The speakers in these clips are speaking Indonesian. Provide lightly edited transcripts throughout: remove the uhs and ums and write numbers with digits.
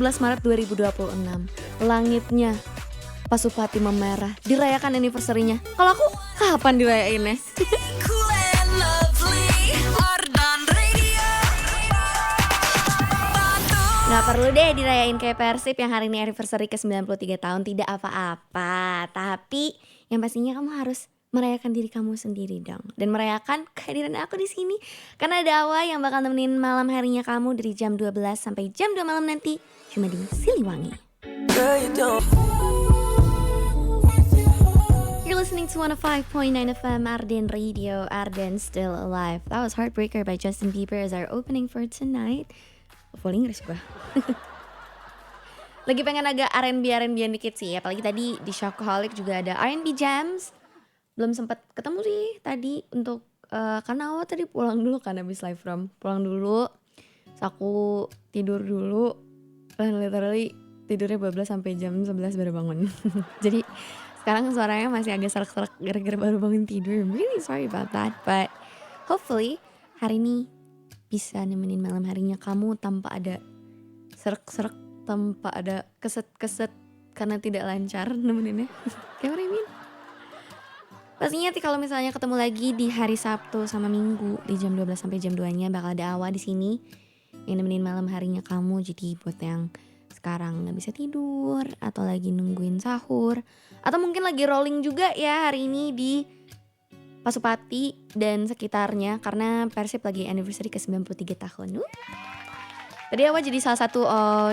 14 Maret 2026. Langitnya Pasupati memerah, dirayakan anniversary-nya. Kalau aku kapan dirayainnya? Nggak perlu deh dirayain kayak Persib yang hari ini anniversary ke 93 tahun, tidak apa-apa. Tapi yang pastinya kamu harus merayakan diri kamu sendiri dong. Dan merayakan kehadiran aku di sini. Karena ada Awa yang bakal nemenin malam harinya kamu dari jam 12 sampai jam 2 malam nanti. Cuma di Siliwangi. You're listening to 105.9 FM Arden Radio, Arden Still Alive. That was Heartbreaker by Justin Bieber as our opening for tonight. Full English gue. Lagi pengen agak R&B-an dikit sih. Apalagi tadi di Shopaholic juga ada R&B Jams. Belum sempat ketemu sih tadi untuk karena awal tadi pulang dulu kan habis live from. Pulang dulu. Terus aku tidur dulu. Dan literally tidurnya 12 sampai jam 11 baru bangun. Jadi sekarang suaranya masih agak serak-serak gara-gara baru bangun tidur. I'm really sorry about that. But hopefully hari ini bisa nemenin malam harinya kamu tanpa ada serak-serak, tanpa ada keset-keset karena tidak lancar nemeninnya. Kayak what I mean? Pastinya kalau misalnya ketemu lagi di hari Sabtu sama Minggu di jam 12 sampai jam 2-nya bakal ada Awa di sini yang nemenin malam harinya kamu. Jadi buat yang sekarang nggak bisa tidur atau lagi nungguin sahur atau mungkin lagi rolling juga ya hari ini di Pasupati dan sekitarnya karena Persib lagi anniversary ke 93 tahun. Tadi Awa jadi salah satu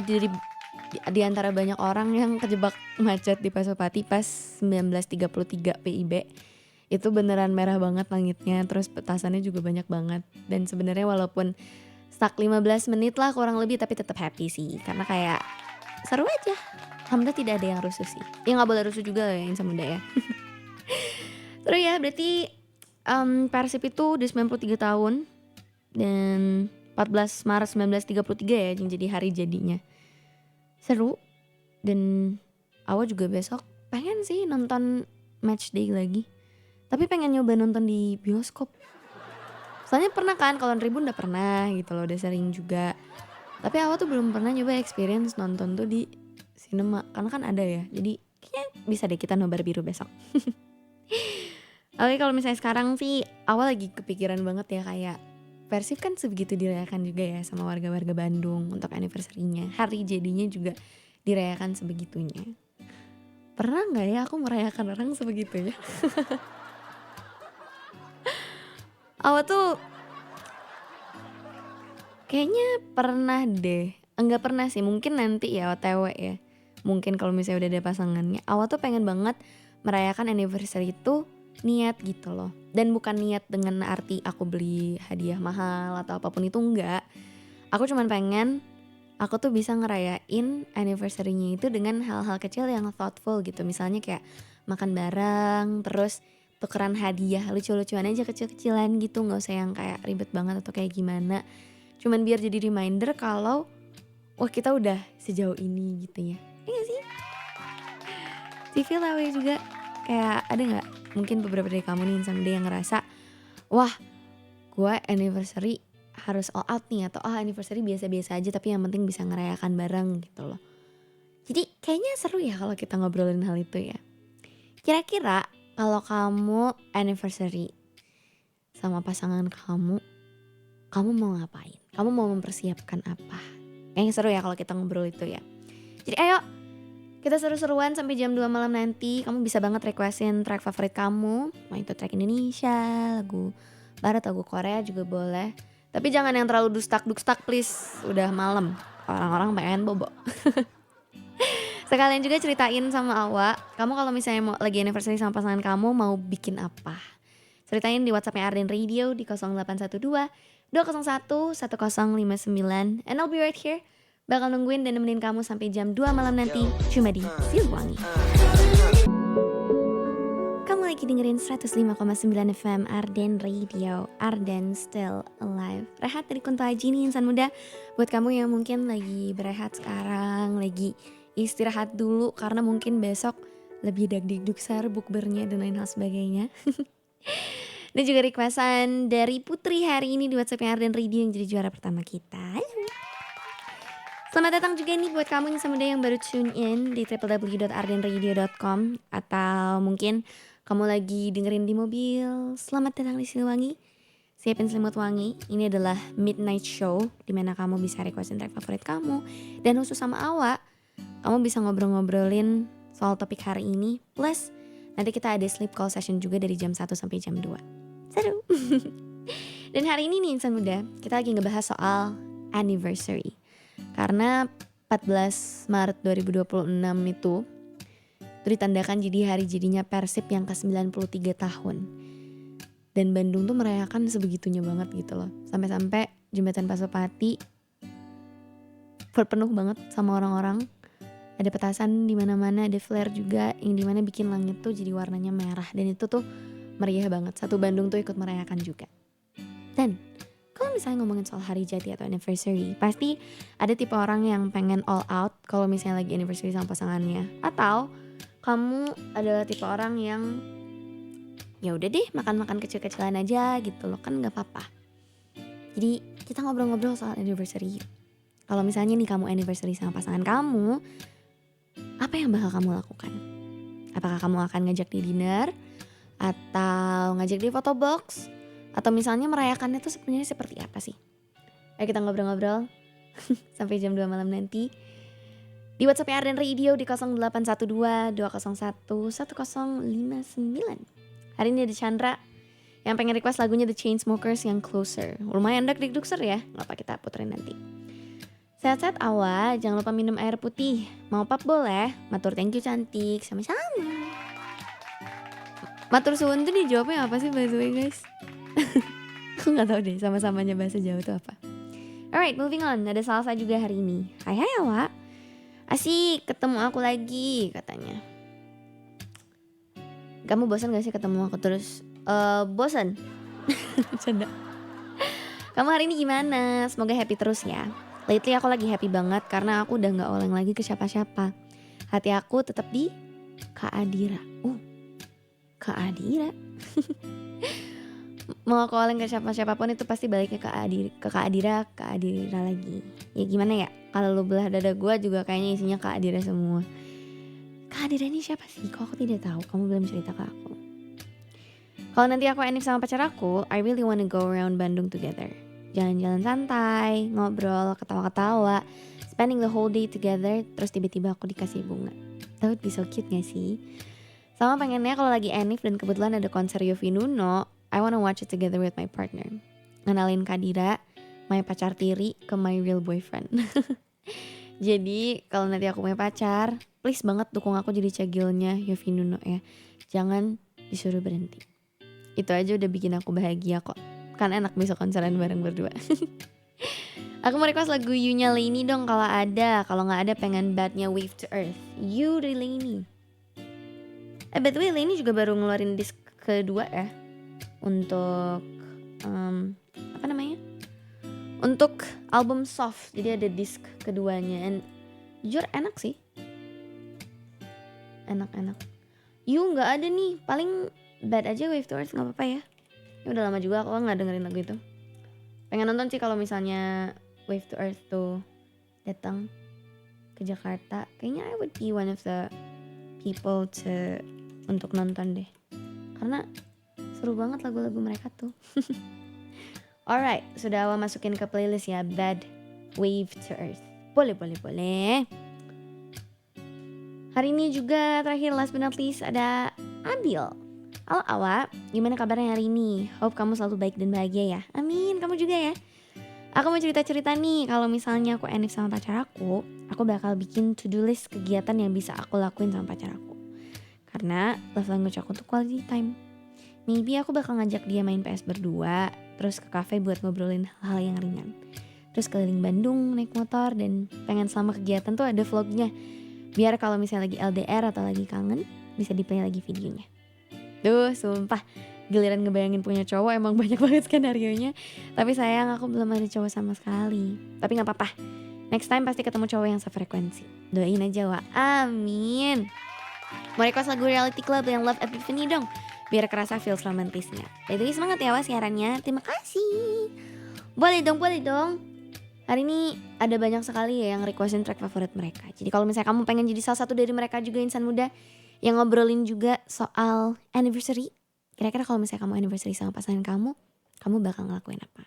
di antara banyak orang yang kejebak macet di Pasupati pas 1933 PIB. Itu beneran merah banget langitnya, terus petasannya juga banyak banget. Dan sebenarnya walaupun stuck 15 menit lah kurang lebih, tapi tetap happy sih. Karena kayak seru aja. Alhamdulillah tidak ada yang rusuh sih. Ya gak boleh rusuh juga lah yang sama muda ya. Terus ya berarti Persib itu udah 93 tahun. Dan 14 Maret 1933 ya yang jadi hari jadinya. Seru. Dan Awa juga besok pengen sih nonton match day lagi. Tapi pengen nyoba nonton di bioskop. Soalnya pernah kan kalau Tribun udah pernah gitu loh, udah sering juga. Tapi Awa tuh belum pernah nyoba experience nonton tuh di cinema. Karena kan ada ya, jadi kayaknya bisa deh kita nobar biru besok. Oke, kalau misalnya sekarang sih Awa lagi kepikiran banget ya kayak Persib kan sebegitu dirayakan juga ya sama warga-warga Bandung untuk anniversary-nya. Hari jadinya juga dirayakan sebegitunya. Pernah gak ya aku merayakan orang sebegitunya? Awa tuh kayaknya pernah deh. Enggak pernah sih, mungkin nanti ya OTW ya. Mungkin kalau misalnya udah ada pasangannya. Awa tuh pengen banget merayakan anniversary itu niat gitu loh. Dan bukan niat dengan arti aku beli hadiah mahal atau apapun itu, enggak. Aku cuman pengen aku tuh bisa ngerayain anniversary-nya itu dengan hal-hal kecil yang thoughtful gitu. Misalnya kayak makan bareng, terus tukeran hadiah lucu-lucuan aja kecil-kecilan gitu. Gak usah yang kayak ribet banget atau kayak gimana. Cuman biar jadi reminder kalau wah kita udah sejauh ini gitu ya. Iya gak sih? TV lah juga. Kayak ada gak mungkin beberapa dari kamu nih someday yang ngerasa wah gue anniversary harus all out nih, atau anniversary biasa-biasa aja tapi yang penting bisa ngerayakan bareng gitu loh. Jadi kayaknya seru ya kalau kita ngobrolin hal itu ya. Kira-kira kalau kamu anniversary sama pasangan kamu mau ngapain? Kamu mau mempersiapkan apa? Kayaknya seru ya kalau kita ngobrol itu ya. Jadi ayo kita seru-seruan sampai jam 2 malam nanti. Kamu bisa banget requestin track favorit kamu. Mau itu track Indonesia, lagu barat, lagu Korea juga boleh. Tapi jangan yang terlalu dustak please. Udah malam, orang-orang pengen bobo. Sekalian juga ceritain sama Awa, kamu kalau misalnya mau lagi anniversary sama pasangan kamu mau bikin apa? Ceritain di WhatsAppnya Arden Radio di 0812 201 1059. And I'll be right here. Bakal nungguin dan nemenin kamu sampai jam 2 malam nanti. Cuma di Siliwangi. Kamu lagi dengerin 105,9 FM Arden Radio, Arden Still Alive. Rehat dari Kunto Aji nih insan muda. Buat kamu yang mungkin lagi berehat sekarang, lagi istirahat dulu karena mungkin besok lebih dagdikduk bukbernya dan lain hal sebagainya. Dan juga requestan dari Putri hari ini di WhatsApp Arden Radio yang jadi juara pertama kita. Selamat datang juga nih buat kamu yang semuda yang baru tune in di www.ardenradio.com atau mungkin kamu lagi dengerin di mobil. Selamat datang di Siliwangi. Siapin selimut wangi. Ini adalah midnight show di mana kamu bisa requestin track favorit kamu dan khusus sama Awa, kamu bisa ngobrol-ngobrolin soal topik hari ini. Plus nanti kita ada sleep call session juga dari jam 1 sampai jam 2. Seru. Dan hari ini nih insan muda, kita lagi ngebahas soal anniversary. Karena 14 Maret 2026 itu ditandakan jadi hari jadinya Persib yang ke-93 tahun. Dan Bandung tuh merayakan sebegitunya banget gitu loh. Sampai-sampai Jembatan Pasopati penuh banget sama orang-orang. Ada petasan di mana-mana, ada flare juga yang dimana bikin langit tuh jadi warnanya merah. Dan itu tuh meriah banget. Satu Bandung tuh ikut merayakan juga. Dan kalau misalnya ngomongin soal hari jadi atau anniversary, pasti ada tipe orang yang pengen all out kalau misalnya lagi anniversary sama pasangannya. Atau kamu adalah tipe orang yang ya udah deh makan-makan kecil-kecilan aja gitu loh, kan nggak apa-apa. Jadi kita ngobrol-ngobrol soal anniversary. Kalau misalnya nih kamu anniversary sama pasangan kamu, apa yang bakal kamu lakukan? Apakah kamu akan ngajak di dinner? Atau ngajak di photo box? Atau misalnya merayakannya tuh sebenarnya seperti apa sih? Ayo kita ngobrol-ngobrol sampai jam 2 malam nanti di WhatsApp Arden Radio di 0812 201 1059. Hari ini ada Chandra yang pengen request lagunya The Chainsmokers yang Closer. Lumayan dak-dik-dukser ya, ngapa kita puterin nanti. Sehat-sehat Awa, jangan lupa minum air putih. Mau pap boleh? Matur thank you cantik, sama-sama. Matur suwun tuh dijawabnya apa sih by the way guys? Aku gak tahu deh sama-samanya bahasa Jawa itu apa. Alright, moving on. Ada Salsa juga hari ini. Hai Awa. Asik ketemu aku lagi katanya. Kamu bosan gak sih ketemu aku terus? Bosan? Canda. Kamu hari ini gimana? Semoga happy terus ya. Lately aku lagi happy banget karena aku udah gak oleng lagi ke siapa-siapa. Hati aku tetap di Kak Adira. Kak Adira. Mau aku oleng ke siapa-siapapun itu pasti baliknya ke Kak Adira lagi. Ya gimana ya? Kalau lu belah dada gue juga kayaknya isinya Kak Adira semua. Kak Adira ini siapa sih? Kok aku tidak tahu? Kamu belum cerita ke aku. Kalau nanti aku enif sama pacar aku, I really wanna go around Bandung together. Jalan-jalan santai, ngobrol, ketawa-ketawa, spending the whole day together. Terus tiba-tiba aku dikasih bunga. That would be so cute gak sih? Sama pengennya kalau lagi enif dan kebetulan ada konser Yovie Nuno, I wanna watch it together with my partner. Ngenalin Kadira, my pacar tiri, ke my real boyfriend. Jadi kalau nanti aku punya pacar, please banget dukung aku jadi cagilnya Yovie Nuno ya. Jangan disuruh berhenti. Itu aja udah bikin aku bahagia kok. Kan enak bisa konseran bareng berdua. Aku mau request lagu You-nya Lainey dong kalau ada. Kalau gak ada pengen Bad-nya Wave to Earth. You dari Lainey. By the way Lainey juga baru ngeluarin disc kedua ya. Untuk apa namanya? Untuk album Soft. Jadi ada disc keduanya. And jujur enak sih. Enak-enak. You gak ada nih. Paling Bad aja Wave to Earth gak apa-apa ya. Ini udah lama juga aku gak dengerin lagu itu. Pengen nonton sih kalau misalnya Wave to Earth tuh datang ke Jakarta. Kayaknya I would be one of the people untuk nonton deh. Karena seru banget lagu-lagu mereka tuh. Alright, sudah Awa masukin ke playlist ya. Bad Wave to Earth. Boleh. Hari ini juga terakhir last but not least ada Abil. Halo Awa, gimana kabarnya hari ini? Hope kamu selalu baik dan bahagia ya. Amin, kamu juga ya. Aku mau cerita-cerita nih, kalau misalnya aku enif sama pacar aku bakal bikin to-do list kegiatan yang bisa aku lakuin sama pacar aku. Karena love language aku tuh quality time. Maybe aku bakal ngajak dia main PS berdua, terus ke cafe buat ngobrolin hal-hal yang ringan. Terus keliling Bandung naik motor dan pengen selama kegiatan tuh ada vlognya. Biar kalau misalnya lagi LDR atau lagi kangen, bisa di-play lagi videonya. Duh sumpah giliran ngebayangin punya cowok emang banyak banget skenarionya. Tapi sayang aku belum ada cowok sama sekali. Tapi gak apa-apa, next time pasti ketemu cowok yang sefrekuensi. Doain aja Wak, amin. Mau request lagu Reality Club yang Love Epiphany dong, biar kerasa feels romantisnya. By the way semangat ya Wak siarannya, terima kasih. Boleh dong. Hari ini ada banyak sekali ya yang requestin track favorit mereka. Jadi kalau misalnya kamu pengen jadi salah satu dari mereka juga insan muda yang ngobrolin juga soal anniversary, kira-kira kalau misalnya kamu anniversary sama pasangan kamu bakal ngelakuin apa?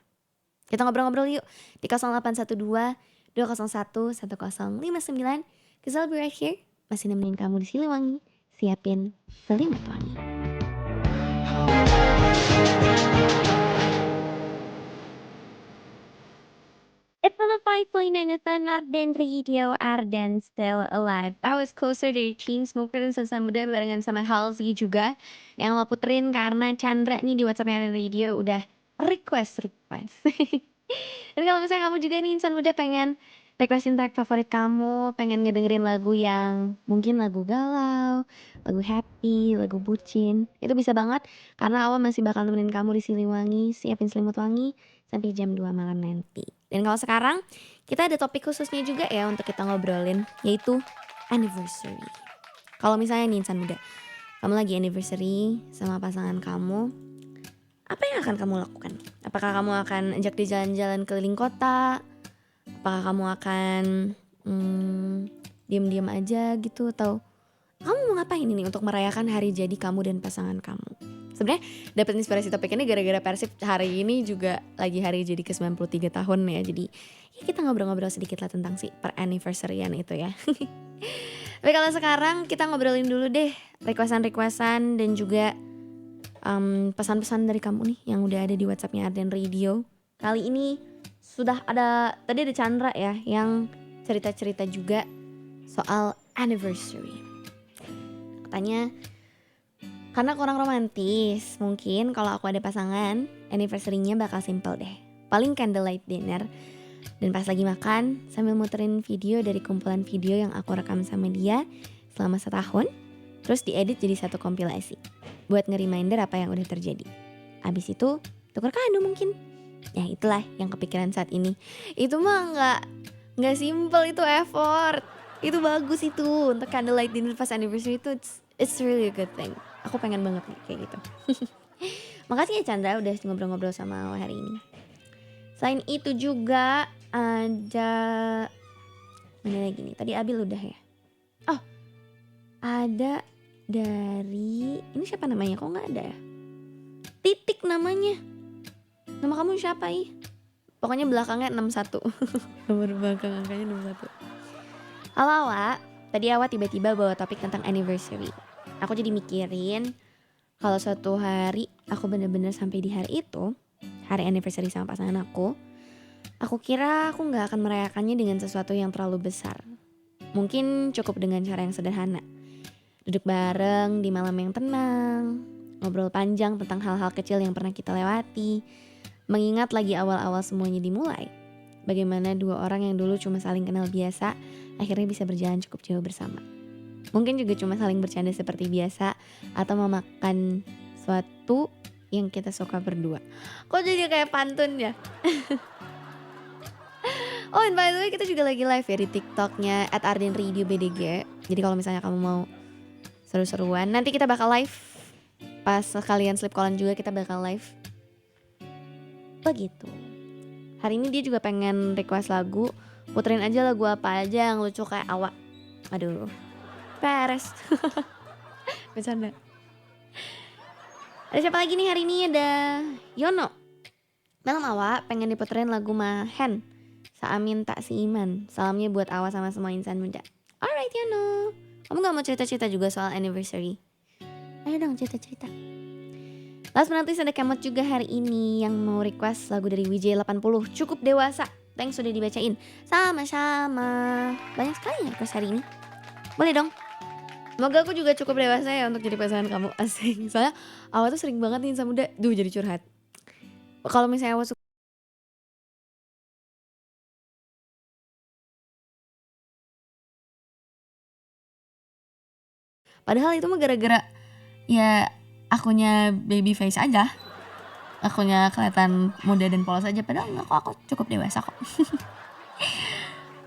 Kita ngobrol-ngobrol yuk di 0812 201 1059. Cause I'll be right here, masih nemenin kamu di Siliwangi, siapin selimut wangi. It's on the 5.9 FM Arden Radio, Arden still alive. I was closer to the Chainsmokers dan Insan Muda barengan sama Halsey juga yang lo puterin karena Chandra nih di WhatsApp-nya Arden Radio udah request. Dan kalau misalnya kamu juga nih Insan Muda pengen requestin track favorit kamu, pengen ngedengerin lagu yang mungkin lagu galau, lagu happy, lagu bucin, itu bisa banget karena Awa masih bakal nemenin kamu di Siliwangi, siapin selimut wangi sampai jam 2 malam nanti. Dan kalau sekarang kita ada topik khususnya juga ya untuk kita ngobrolin, yaitu anniversary. Kalau misalnya nih Insan Muda, kamu lagi anniversary sama pasangan kamu, apa yang akan kamu lakukan? Apakah kamu akan ajak dia jalan-jalan keliling kota? Apakah kamu akan diam-diam aja gitu? Atau kamu mau ngapain ini untuk merayakan hari jadi kamu dan pasangan kamu? Sebenarnya dapat inspirasi topik ini gara-gara Persib hari ini juga lagi hari jadi ke-93 tahun ya. Jadi ya kita ngobrol-ngobrol sedikit lah tentang si per-anniversary-an itu ya. Tapi kalau sekarang kita ngobrolin dulu deh requestan-requestan dan juga pesan-pesan dari kamu nih yang udah ada di WhatsApp-nya Arden Radio. Kali ini sudah ada, tadi ada Chandra ya yang cerita-cerita juga soal anniversary. Katanya karena kurang romantis, mungkin kalau aku ada pasangan, anniversary-nya bakal simple deh. Paling candlelight dinner. Dan pas lagi makan, sambil muterin video dari kumpulan video yang aku rekam sama dia selama setahun, terus diedit jadi satu kompilasi buat nge-reminder apa yang udah terjadi. Abis itu tuker kado mungkin. Ya itulah yang kepikiran saat ini. Itu mah nggak simple, itu effort. Itu bagus itu untuk candlelight dinner pas anniversary itu it's really a good thing. Aku pengen banget nih kayak gitu. Makasih ya Chandra udah ngobrol-ngobrol sama aku hari ini. Selain itu juga ada mana lagi nih? Tadi Abil udah ya. Oh, ada dari ini siapa namanya? Kok nggak ada ya? Titik namanya. Nama kamu siapa ih? Pokoknya belakangnya 61. Nomor belakang angkanya 61. Halo Awa, tadi Awa tiba-tiba bawa topik tentang anniversary. Aku jadi mikirin kalau suatu hari aku bener-bener sampai di hari itu, hari anniversary sama pasangan aku kira aku gak akan merayakannya dengan sesuatu yang terlalu besar. Mungkin cukup dengan cara yang sederhana. Duduk bareng di malam yang tenang, ngobrol panjang tentang hal-hal kecil yang pernah kita lewati, mengingat lagi awal-awal semuanya dimulai. Bagaimana dua orang yang dulu cuma saling kenal biasa, akhirnya bisa berjalan cukup jauh bersama. Mungkin juga cuma saling bercanda seperti biasa, atau memakan sesuatu yang kita suka berdua. Kok jadi kayak pantun ya? Oh, and by the way kita juga lagi live ya di TikToknya @ardenradiobdg. Jadi kalau misalnya kamu mau seru-seruan, nanti kita bakal live. Pas kalian sleep callan juga kita bakal live. Begitu. Hari ini dia juga pengen request lagu. Puterin aja lagu apa aja yang lucu kayak Awa. Aduh, peres. Bercanda. Ada siapa lagi nih hari ini? Ada Yono. Malam Awa pengen diputerin lagu Mahen, Saamin Tak Seiman. Salamnya buat Awa sama semua insan muda. Alright Yono, kamu gak mau cerita-cerita juga soal anniversary? Ayo dong cerita-cerita. Last but not least ada Kemot juga hari ini yang mau request lagu dari WJ80, Cukup Dewasa. Thanks sudah dibacain. Sama-sama. Banyak sekali yang request hari ini. Boleh dong. Semoga aku juga cukup dewasa ya untuk jadi pasangan kamu. Asik. Soalnya Awa tuh sering banget nih insan muda. Duh jadi curhat. Kalau misalnya Awa suka, padahal itu mah gara-gara ya akunya baby face aja. Akunya kelihatan muda dan polos aja. Padahal enggak kok, aku cukup dewasa kok.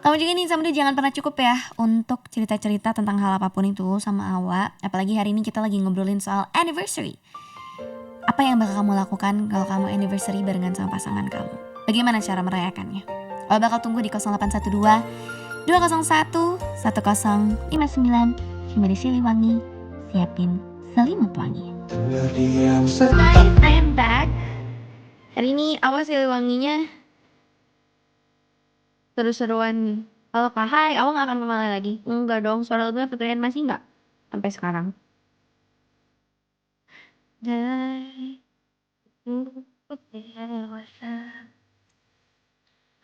Kamu juga nih sama dia jangan pernah cukup ya untuk cerita-cerita tentang hal apapun itu sama Awa. Apalagi hari ini kita lagi ngobrolin soal anniversary. Apa yang bakal kamu lakukan kalau kamu anniversary barengan sama pasangan kamu? Bagaimana cara merayakannya? Lo bakal tunggu di 0812 201 1059 cuma di Siliwangi. Siapin selimut wangi. Hi, I'm back. Hari ini awas Siliwanginya seru-seruan. Halo Kak, hai, awak gak akan kemana lagi? Enggak dong, suara lu pertanyaan masih nggak sampai sekarang.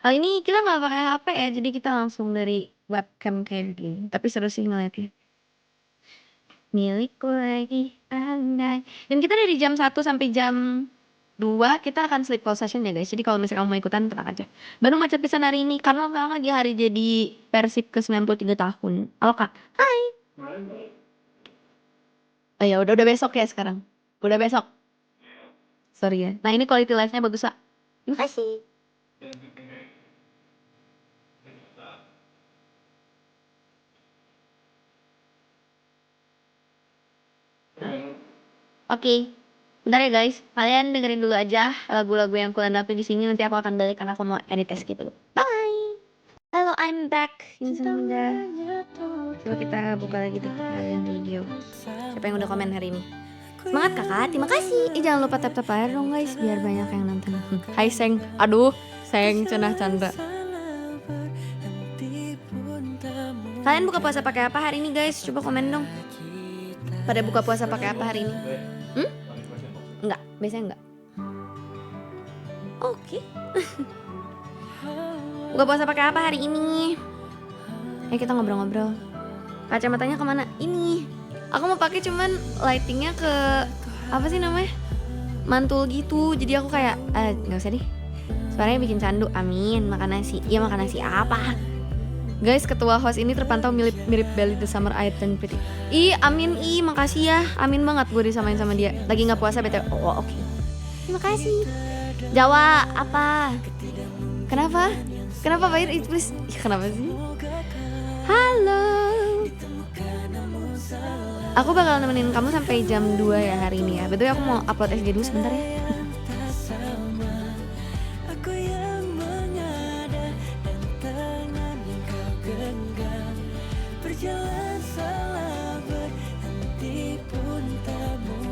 Kali ini kita nggak pakai HP ya, jadi kita langsung dari webcam kayak gini. Tapi seru sih ngeliatnya. Milikku lagi andai. Dan kita dari jam 1 sampai jam 2 kita akan sleep call session ya guys. Jadi kalau misalnya kamu mau ikutan tenang aja. Baru macet pisan hari ini karena memang lagi hari jadi Persib ke 93 tahun. Halo Kak. Hai. Oh ya udah besok ya sekarang. Udah besok. Sorry ya. Nah ini quality life-nya bagus Kak. Terima kasih. Oke. Bentar ya guys. Kalian dengerin dulu aja lagu-lagu yang kalian dapetin di sini. Nanti aku akan balik karena aku mau edit test gitu. Bye. Hello, I'm back. Coba kita buka lagi deh kalian video. Siapa yang udah komen hari ini? Semangat kakak, terima kasih. Jangan lupa tap-tap air dong guys, biar banyak yang nonton. Hai Seng, aduh, Seng cenah Chandra. Kalian buka puasa pakai apa hari ini guys? Coba komen dong. Pada buka puasa pakai apa hari ini? Enggak, biasanya enggak. Oke. Buka puasa pakai apa hari ini? Ayo kita ngobrol-ngobrol. Kacamatanya kemana? Ini. Aku mau pakai cuman lightingnya ke apa sih namanya? Mantul gitu. Jadi aku kayak nggak usah deh. Suaranya bikin candu. Amin. Makan nasi. Iya makan nasi apa? Guys, ketua host ini terpantau mirip Belly the Summer Eyed dan Pretty. Amin makasih ya. Amin banget gue disamain sama dia. Lagi nggak puasa btw. Oh oke. Terima kasih. Jawa apa? Kenapa? Kenapa Bayar please? Kenapa sih? Halo. Aku bakal nemenin kamu sampai jam 2 ya hari ini ya. Betul aku mau upload SG dulu sebentar ya.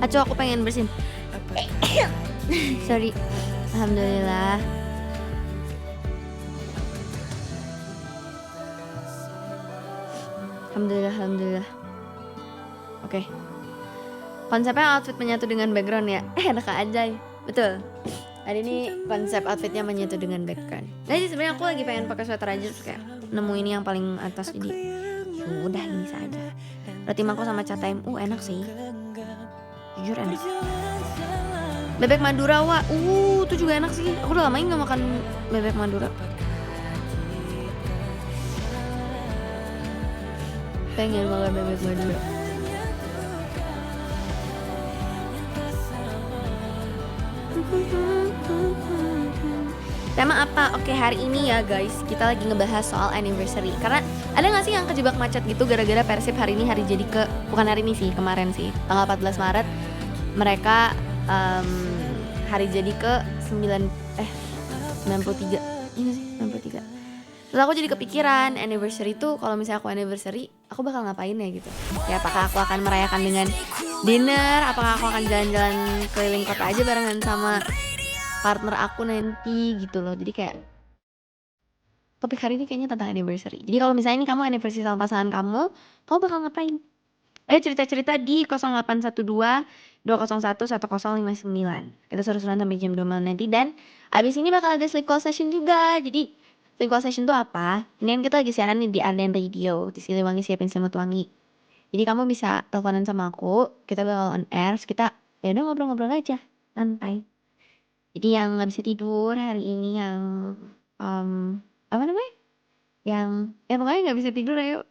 Aco aku pengen bersin. Sorry. Alhamdulillah. Alhamdulillah. Oke. Konsepnya outfit menyatu dengan background ya. Enak aja. Betul. Hari ini konsep outfitnya menyatu dengan background. Jadi sebenarnya aku lagi pengen pakai sweater aja terus kayak nemu ini yang paling atas jadi udah ini saja. Roti mangkok sama catem. Enak sih. Jujur enak. Bebek Madura wah. Itu juga enak sih. Aku udah lama nggak makan bebek Madura. Pengen makan bebek Madura. Tema apa? Oke, hari ini ya guys, kita lagi ngebahas soal anniversary. Karena ada gak sih yang kejebak macet gitu gara-gara Persib hari ini hari jadi bukan hari ini sih, kemarin sih, tanggal 14 Maret mereka hari jadi ke 93. Ini sih 93. Terus aku jadi kepikiran anniversary tuh kalau misalnya aku anniversary, aku bakal ngapain ya gitu. Ya apakah aku akan merayakan dengan dinner, apakah aku akan jalan-jalan keliling kota aja barengan sama partner aku nanti gitu loh. Jadi kayak topik hari ini kayaknya tentang anniversary. Jadi kalau misalnya ini kamu anniversary sama pasangan kamu bakal ngapain? Ayo cerita-cerita di 0812 201 1059. Kita seru-seruan sampai jam 2 malam nanti. Dan abis ini bakal ada sleep call session juga. Jadi sleep call session tuh apa? Ini kan kita lagi siaran nih di Arden Radio di Siliwangi Siapin Selimut Wangi. Jadi kamu bisa teleponan sama aku, kita bakal on air, terus kita ya udah ngobrol-ngobrol aja, santai. Jadi yang nggak bisa tidur hari ini yang apa namanya? Yang pokoknya nggak bisa tidur ayo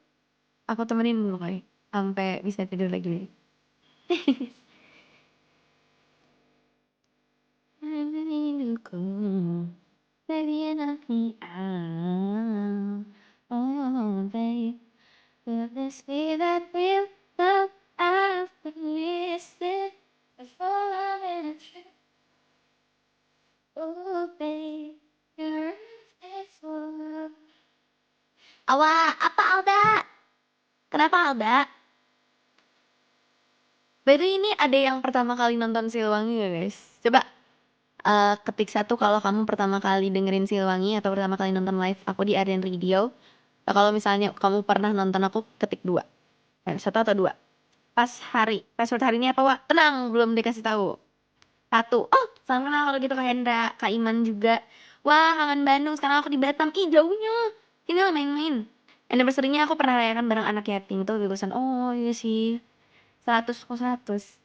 aku temenin pokoknya sampai bisa tidur lagi. Baby and oh baby, will this be that real love I've been missing before I'm in a trip? Oh baby, your eyes is full Awa, apa Alda? Kenapa Alda? By the way, ini ada yang pertama kali nonton Silwangi gak guys? Coba ketik satu kalau kamu pertama kali dengerin Silwangi atau pertama kali nonton live aku di Arden Radio. Kalau misalnya kamu pernah nonton aku, ketik 2. Satu atau 2. Password hari ini apa, Wak? Tenang, belum dikasih tahu. 1. Oh, sama kalau gitu Kak Hendra, Kak Iman juga. Wah, kangen Bandung, sekarang aku di Batam. Ih, jauhnya. Ini lah main-main. Anniversary-nya aku pernah rayakan bareng anak yatim tuh lulusan. Oh, iya sih. 100 kok 100.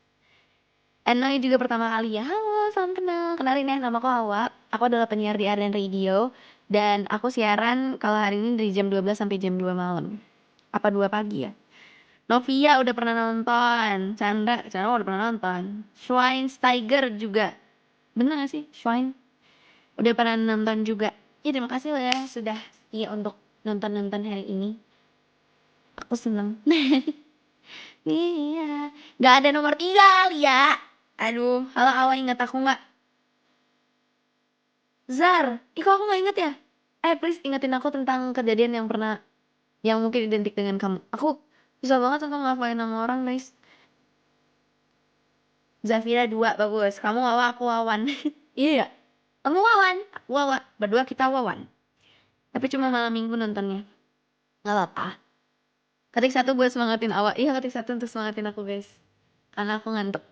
Enoy juga pertama kali ya. Halo, salam kenal. Kenalin ya, nama aku Hawa. Aku adalah penyiar di Arden Radio. Dan aku siaran kalau hari ini dari jam 12 sampai jam 2 malam. Apa 2 pagi ya? Novia udah pernah nonton. Chandra udah pernah nonton. Schweinsteiger juga. Bener gak sih? Udah pernah nonton juga. Ya terima kasih loh ya sudah setia untuk nonton-nonton hari ini. Aku seneng. Iya. Gak ada nomor 3 Lia. Aduh, halo Awa, ingat aku nggak? Zar, kok aku nggak inget ya? Please ingetin aku tentang kejadian yang pernah, yang mungkin identik dengan kamu. Aku susah banget untuk ngelafain nama orang, guys. Zafira 2, bagus. Kamu Wawa, aku Wawan. Iya ya? Kamu Wawan, aku Wawa. Berdua kita Wawan. Tapi cuma malam minggu nontonnya. Nggak apa-apa. Ketik 1 buat semangatin Awa. Iya, ketik 1 untuk semangatin aku, guys. Karena aku ngantuk.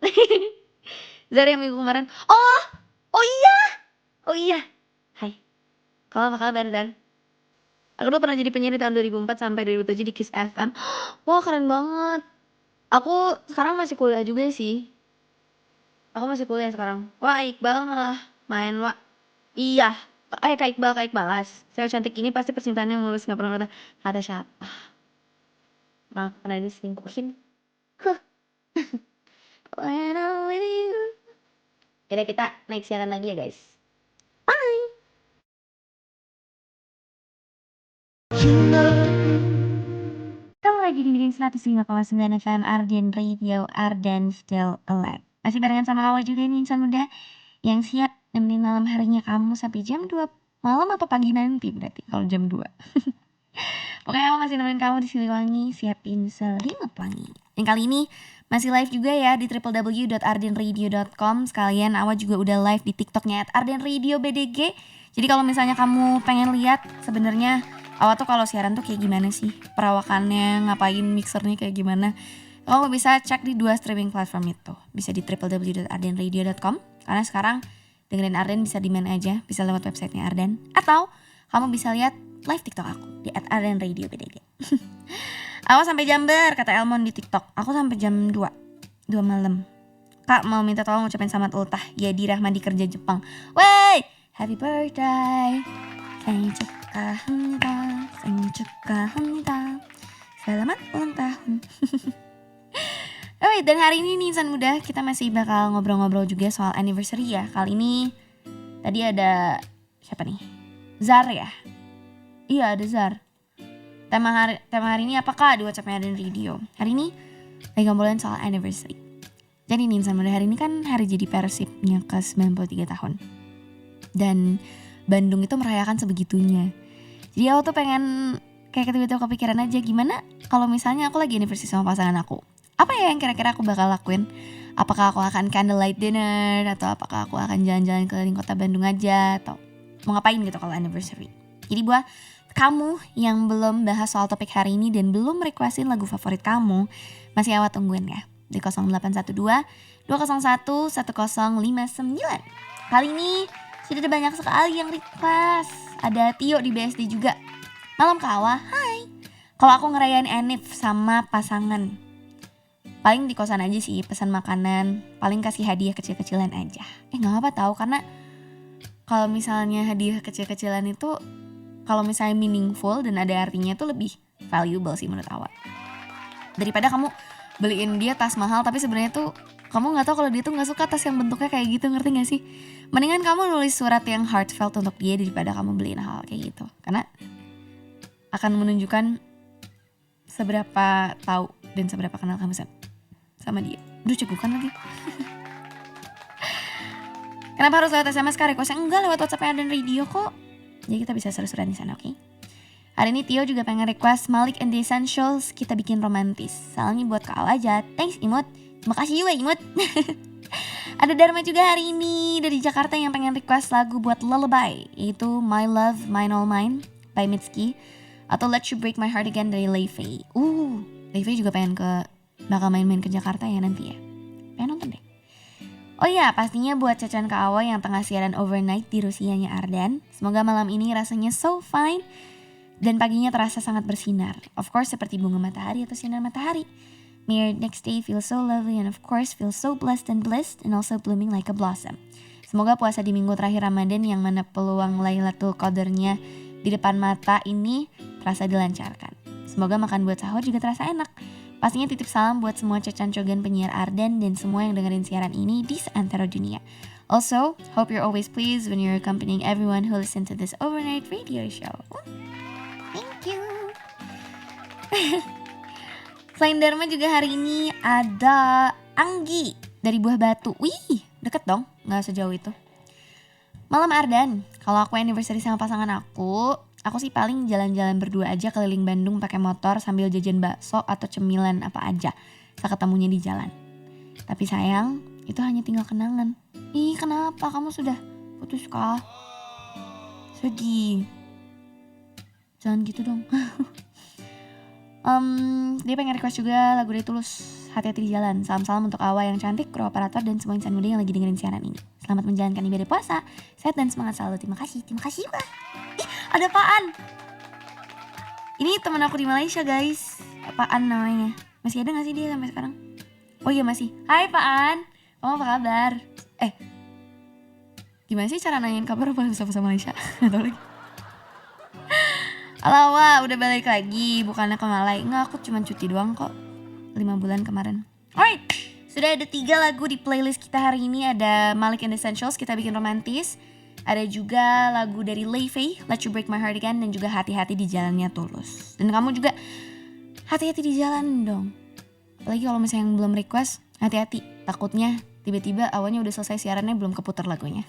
Zar yang minggu kemarin. Oh iya. Oh iya. Hai. Kamu apa kabar, Dan? Aku tuh pernah jadi penyiar di tahun 2004 sampai 2007 di Kiss FM. Wah, keren banget. Aku sekarang masih kuliah juga sih. Aku masih kuliah sekarang. Wah, Iqbal malah main, Wak. Iya. Kak Iqbal, Kak Iqbalas. Saya cantik ini pasti percintaannya mulus, gak pernah ada siapa. Pernah diselingkuhin. Huh. When I'm with you. Yaudah, kita naik siaran lagi ya, guys. Bye. Kamu lagi dengerin 105,9 FM Arden Radio, Arden Still Alive. Masih barengan sama Awa juga nih, insan muda yang siap nemenin malam harinya kamu sampai jam 2 malam apa pagi nanti berarti kalau jam 2. Pokoknya Awa masih nemenin kamu di Siliwangi, siapin selimut wangi. Dan kali ini masih live juga ya di www.ardenradio.com. Sekalian Awa juga udah live di TikToknya @ardenradiobdg. Jadi kalau misalnya kamu pengen lihat sebenarnya Awa tuh kalau siaran tuh kayak gimana sih, perawakannya, ngapain, mixernya kayak gimana, kamu bisa cek di 2 streaming platform itu. Bisa di www.ardenradio.com, karena sekarang dengerin Arden bisa di mana aja, bisa lewat websitenya Arden, atau kamu bisa lihat live TikTok aku di @ardenradiobdg. Awas sampai Jamber, kata Elmon di TikTok. Aku sampai jam 2 malam. Kak mau minta tolong ucapin selamat ultah Yadi Rahmadi kerja Jepang. Wey, happy birthday. 생일 축하합니다. Selamat ulang tahun. Dan hari ini nih insan muda, kita masih bakal ngobrol-ngobrol juga soal anniversary ya. Kali ini tadi ada siapa nih? Zar ya? Iya, ada Zar. Tema hari ini apakah di WhatsApp-nya Arden Radio? Hari ini lagi ngobrolin soal anniversary. Jadi nih insan muda, hari ini kan hari jadi Persibnya ke 93 tahun. Dan Bandung itu merayakan sebegitunya. Jadi aku tuh pengen kayak tiba-tiba kepikiran aja, gimana kalau misalnya aku lagi anniversary sama pasangan aku. Apa ya yang kira-kira aku bakal lakuin? Apakah aku akan candlelight dinner, atau apakah aku akan jalan-jalan keliling kota Bandung aja, atau mau ngapain gitu kalau anniversary. Jadi buat kamu yang belum bahas soal topik hari ini dan belum requestin lagu favorit kamu, masih Awa tungguin ya di 0812 201 1059. Kali ini sudah ada banyak sekali yang request. Ada Tio di BSD juga. Malam Kak Awa, hai. Kalau aku ngerayain Enif sama pasangan, paling di kosan aja sih, pesan makanan, paling kasih hadiah kecil-kecilan aja. Gak apa tahu, karena kalau misalnya hadiah kecil-kecilan itu, kalau misalnya meaningful dan ada artinya tuh lebih valuable sih menurut Awa. Daripada kamu beliin dia tas mahal tapi sebenarnya tuh kamu nggak tahu kalau dia tuh nggak suka tas yang bentuknya kayak gitu, ngerti nggak sih? Mendingan kamu nulis surat yang heartfelt untuk dia daripada kamu beliin hal kayak gitu, karena akan menunjukkan seberapa tahu dan seberapa kenal kamu sama dia. Duh, cegukan lagi. Kenapa harus lewat SMS Kak? Requestnya enggak, lewat WhatsApp Arden Radio kok. Jadi kita bisa seru-seruan di sana, oke? Hari ini Tio juga pengen request Malik and the Essentials kita bikin romantis. Salahnya buat Kak Awa aja. Thanks Imut. Makasih juga Imut. Ada Dharma juga hari ini dari Jakarta yang pengen request lagu buat Lullaby, yaitu My Love, Mine All Mine by Mitski, atau Let You Break My Heart Again dari Leifei. Leifei juga bakal main-main ke Jakarta ya nanti ya. Pengen nonton deh. Oh iya, pastinya buat Cacan Kak Awa yang tengah siaran overnight di Rusianya Ardan. Semoga malam ini rasanya so fine dan paginya terasa sangat bersinar. Of course seperti bunga matahari atau sinar matahari. May your next day feel so lovely and of course feel so blessed and also blooming like a blossom. Semoga puasa di minggu terakhir Ramadan yang mana peluang Lailatul Qadarnya di depan mata ini terasa dilancarkan. Semoga makan buat sahur juga terasa enak. Pastinya titip salam buat semua Cacan Cogan penyiar Ardan dan semua yang dengerin siaran ini di seantero dunia. Also, hope you're always pleased when you're accompanying everyone who listen to this overnight radio show. Thank you. Selain Dharma juga hari ini ada Anggi dari Buah Batu. Wih, deket dong, gak sejauh itu. Malam Ardan, kalau aku anniversary sama pasangan aku sih paling jalan-jalan berdua aja keliling Bandung pakai motor sambil jajan bakso atau cemilan apa aja saat ketemunya di jalan. Tapi sayang, itu hanya tinggal kenangan. Ih, kenapa kamu sudah putus kah? Sedih. Jangan gitu dong. Dia pengen request juga lagu dari Tulus, Hati-hati di Jalan. Salam-salam untuk Awa yang cantik, kru operator dan semua insan muda yang lagi dengerin siaran ini. Selamat menjalankan ibadah puasa, sehat dan semangat selalu. Terima kasih juga. Ih, ada Paan. Ini teman aku di Malaysia guys. Paan namanya. Masih ada gak sih dia sampai sekarang? Oh iya masih. Hai Paan, kamu apa kabar? Gimana sih cara nanyain kabar bahasa Malaysia? Gak tau lagi. Alawa, udah balik lagi, bukannya ke Malai. Enggak, aku cuma cuti doang kok 5 bulan kemarin. Alright, sudah ada 3 lagu di playlist kita hari ini. Ada Malik and the Essentials, kita bikin romantis. Ada juga lagu dari Leifei, Let You Break My Heart Again. Dan juga Hati-hati di Jalannya Tulus. Dan kamu juga hati-hati di jalan dong. Apalagi kalau misalnya yang belum request, hati-hati. Takutnya tiba-tiba awalnya udah selesai siarannya belum keputar lagunya.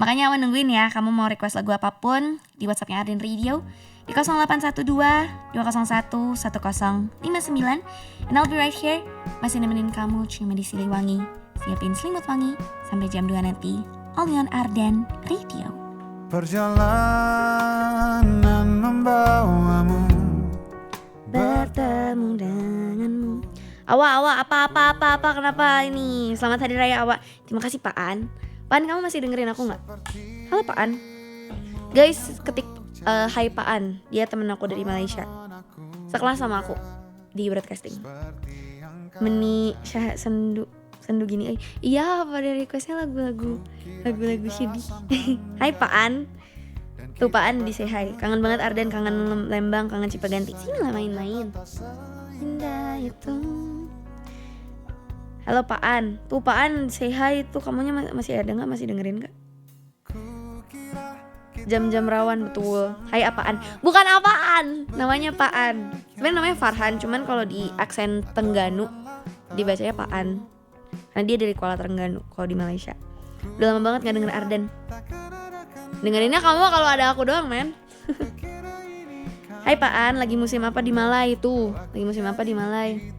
Makanya awan nungguin ya, kamu mau request lagu apapun di WhatsAppnya Ardan Radio di 0812-201-1059. And I'll be right here, masih nemenin kamu cuma di Siliwangi. Siapin selimut wangi sampai jam 2 nanti. Only on Ardan Radio. Perjalanan membawamu bertemu denganmu. Awa, apa, kenapa ini? Selamat Hari Raya Awa. Terima kasih Paan. Paan, kamu masih dengerin aku gak? Halo Paan. Guys, ketik hai Paan. Dia temen aku dari Malaysia, sekelas sama aku di broadcasting. Meni Syah sendu gini. Iya, pada requestnya lagu-lagu sedih. Hai Paan. Tuh Paan di say hi. Kangen banget Ardan, kangen Lembang, kangen Cipaganti. Sini lah main-main. Indah itu. Halo Paan. Tuh Paan say hi. Tuh kamunya masih ada gak? Masih dengerin gak? Jam-jam rawan, betul. Hai apaan? Bukan apaan, namanya Paan. Sebenarnya namanya Farhan, cuman kalau di aksen Tengganu dibacanya Paan. Karena dia dari Kuala Terengganu kalau di Malaysia. Udah lama banget gak denger Ardan. Dengerinnya kamu kalau ada aku doang men. Hai Paan, lagi musim apa di Malai tuh? Lagi musim apa di Malai?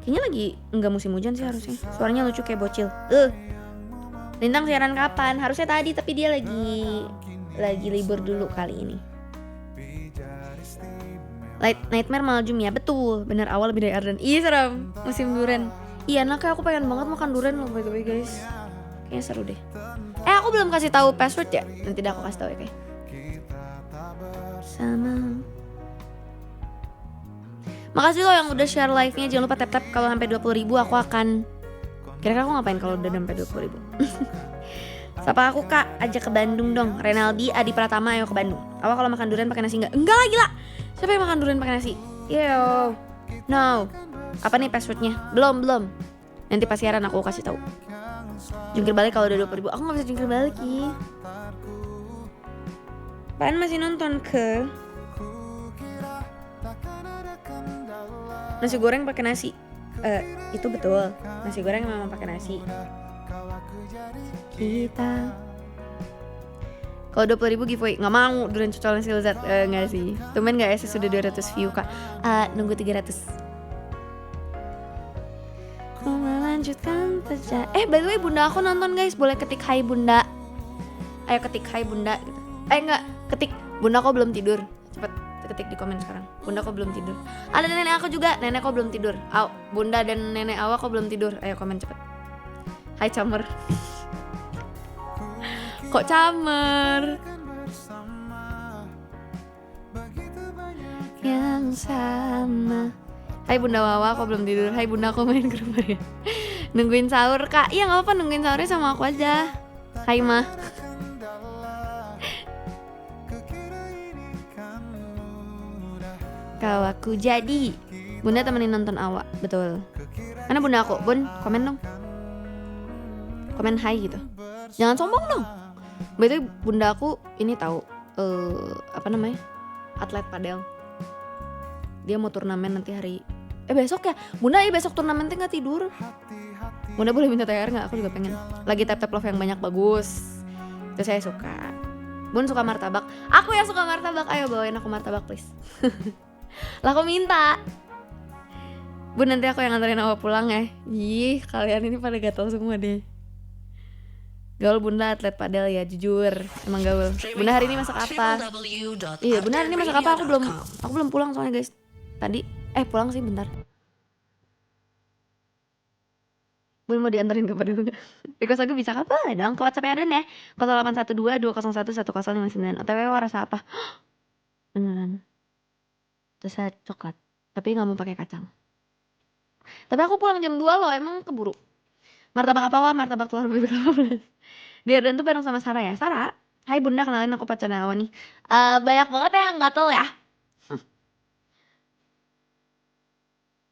Kayaknya lagi enggak musim hujan sih harusnya. Suaranya lucu kayak bocil. Lintang siaran kapan? Harusnya tadi tapi dia lagi libur dulu kali ini. Nightmare malam Jum ya, betul. Bener awal lebih dari Ardan. Ih serem, musim durian. Iya anaknya aku pengen banget makan durian loh by the way guys. Kayaknya seru deh. Aku belum kasih tahu password ya. Nanti dah aku kasih tahu ya kayak. Sama. Makasih loh yang udah share live-nya. Jangan lupa tap-tap kalau sampai 20.000 aku akan. Kira-kira aku ngapain kalau udah sampai 20.000? Sapa aku Kak, ajak ke Bandung dong. Renaldi, Adi Pratama ayo ke Bandung. Awal kalau makan durian pakai nasi enggak? Enggak lah gila. Siapa yang makan durian pakai nasi? Yo. No. Apa nih passwordnya? Belum. Nanti pas siaran aku kasih tahu. Jungkir balik kalau udah 20.000. Aku nggak bisa jungkir balik ya. Pan masih nonton ke? Nasi goreng pakai nasi. Itu betul. Nasi goreng memang pakai nasi. Kita Kalau 20.000 giveaway, nggak mau durian cocolan Silzat. Nggak sih, temen nggak SS sudah 200 view kak. Nunggu 300. Ku melanjutkan saja. By the way bunda aku nonton guys, boleh ketik hai bunda. Ayo ketik hai bunda gitu. Enggak, ketik bunda kok belum tidur. Cepet ketik di komen sekarang. Bunda kok belum tidur. Ada nenek aku juga, nenek kok belum tidur. Bunda dan nenek awak kok belum tidur. Ayo komen cepet. Hai Camer. Kok Camer? Yang sama. Hai bunda Wawa kok belum tidur. Hai bunda aku main ke rumah ya. Nungguin sahur kak. Iya gak apa-apa, nungguin sahurnya sama aku aja. Hai ma. Kalau aku jadi bunda temenin nonton awak. Betul. Mana bunda aku? Bun komen dong. Komen hai gitu. Jangan sombong dong. Betul bunda aku ini tahu apa namanya? Atlet padel. Dia mau turnamen nanti hari besok ya. Bunda besok turnamen teh nggak tidur. Bunda boleh minta THR nggak? Aku juga pengen. Lagi tap love yang banyak bagus. Itu saya suka. Bun suka martabak. Aku yang suka martabak. Ayo bawain aku martabak please. Lah aku minta. Bun nanti aku yang nganterin awak pulang ya. Ih kalian ini pada gatal semua deh. Gaul bunda atlet padel ya jujur. Emang gaul. Bunda hari ini masak apa? Iya bunda hari ini masak apa? Aku belum pulang soalnya guys. Tadi pulang sih bentar. Bun mau dianterin ke padel enggak? Request aku bisa apa? Dong ke WhatsApp ada ya. 0812-201-1059. OTW rasa apa? Beneran. Rasa coklat. Tapi nggak mau pakai kacang. Tapi aku pulang jam 2 loh. Emang keburu. Martabak apa wah? Martabak telur bebek 18. Dia dan tuh bareng sama Sarah ya. Sarah, hai bunda kenalin aku pacar Awan nih. Banyak banget ya yang gatel ya.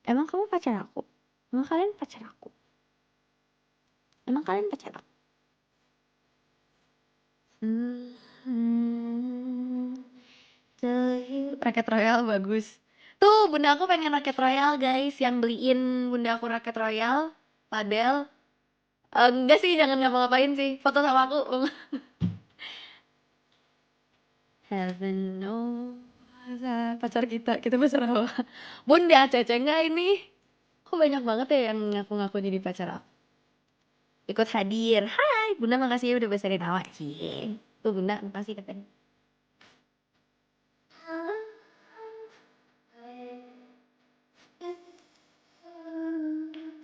Emang kamu pacar aku? Emang kalian pacar aku? Emang kalian pacar aku? Raket Royal bagus. Tuh bunda aku pengen raket Royal guys. Yang beliin bunda aku raket Royal padel. Enggak sih, jangan ngapa-ngapain sih. Foto sama aku. Heaven knows pacar kita pacar apa? Bunda Cece enggak ini? Kok banyak banget ya yang ngaku-ngaku jadi pacar aku. Ikut hadir. Hai, bunda makasih ya udah besarin awak sih. Tuh bunda makasih katanya.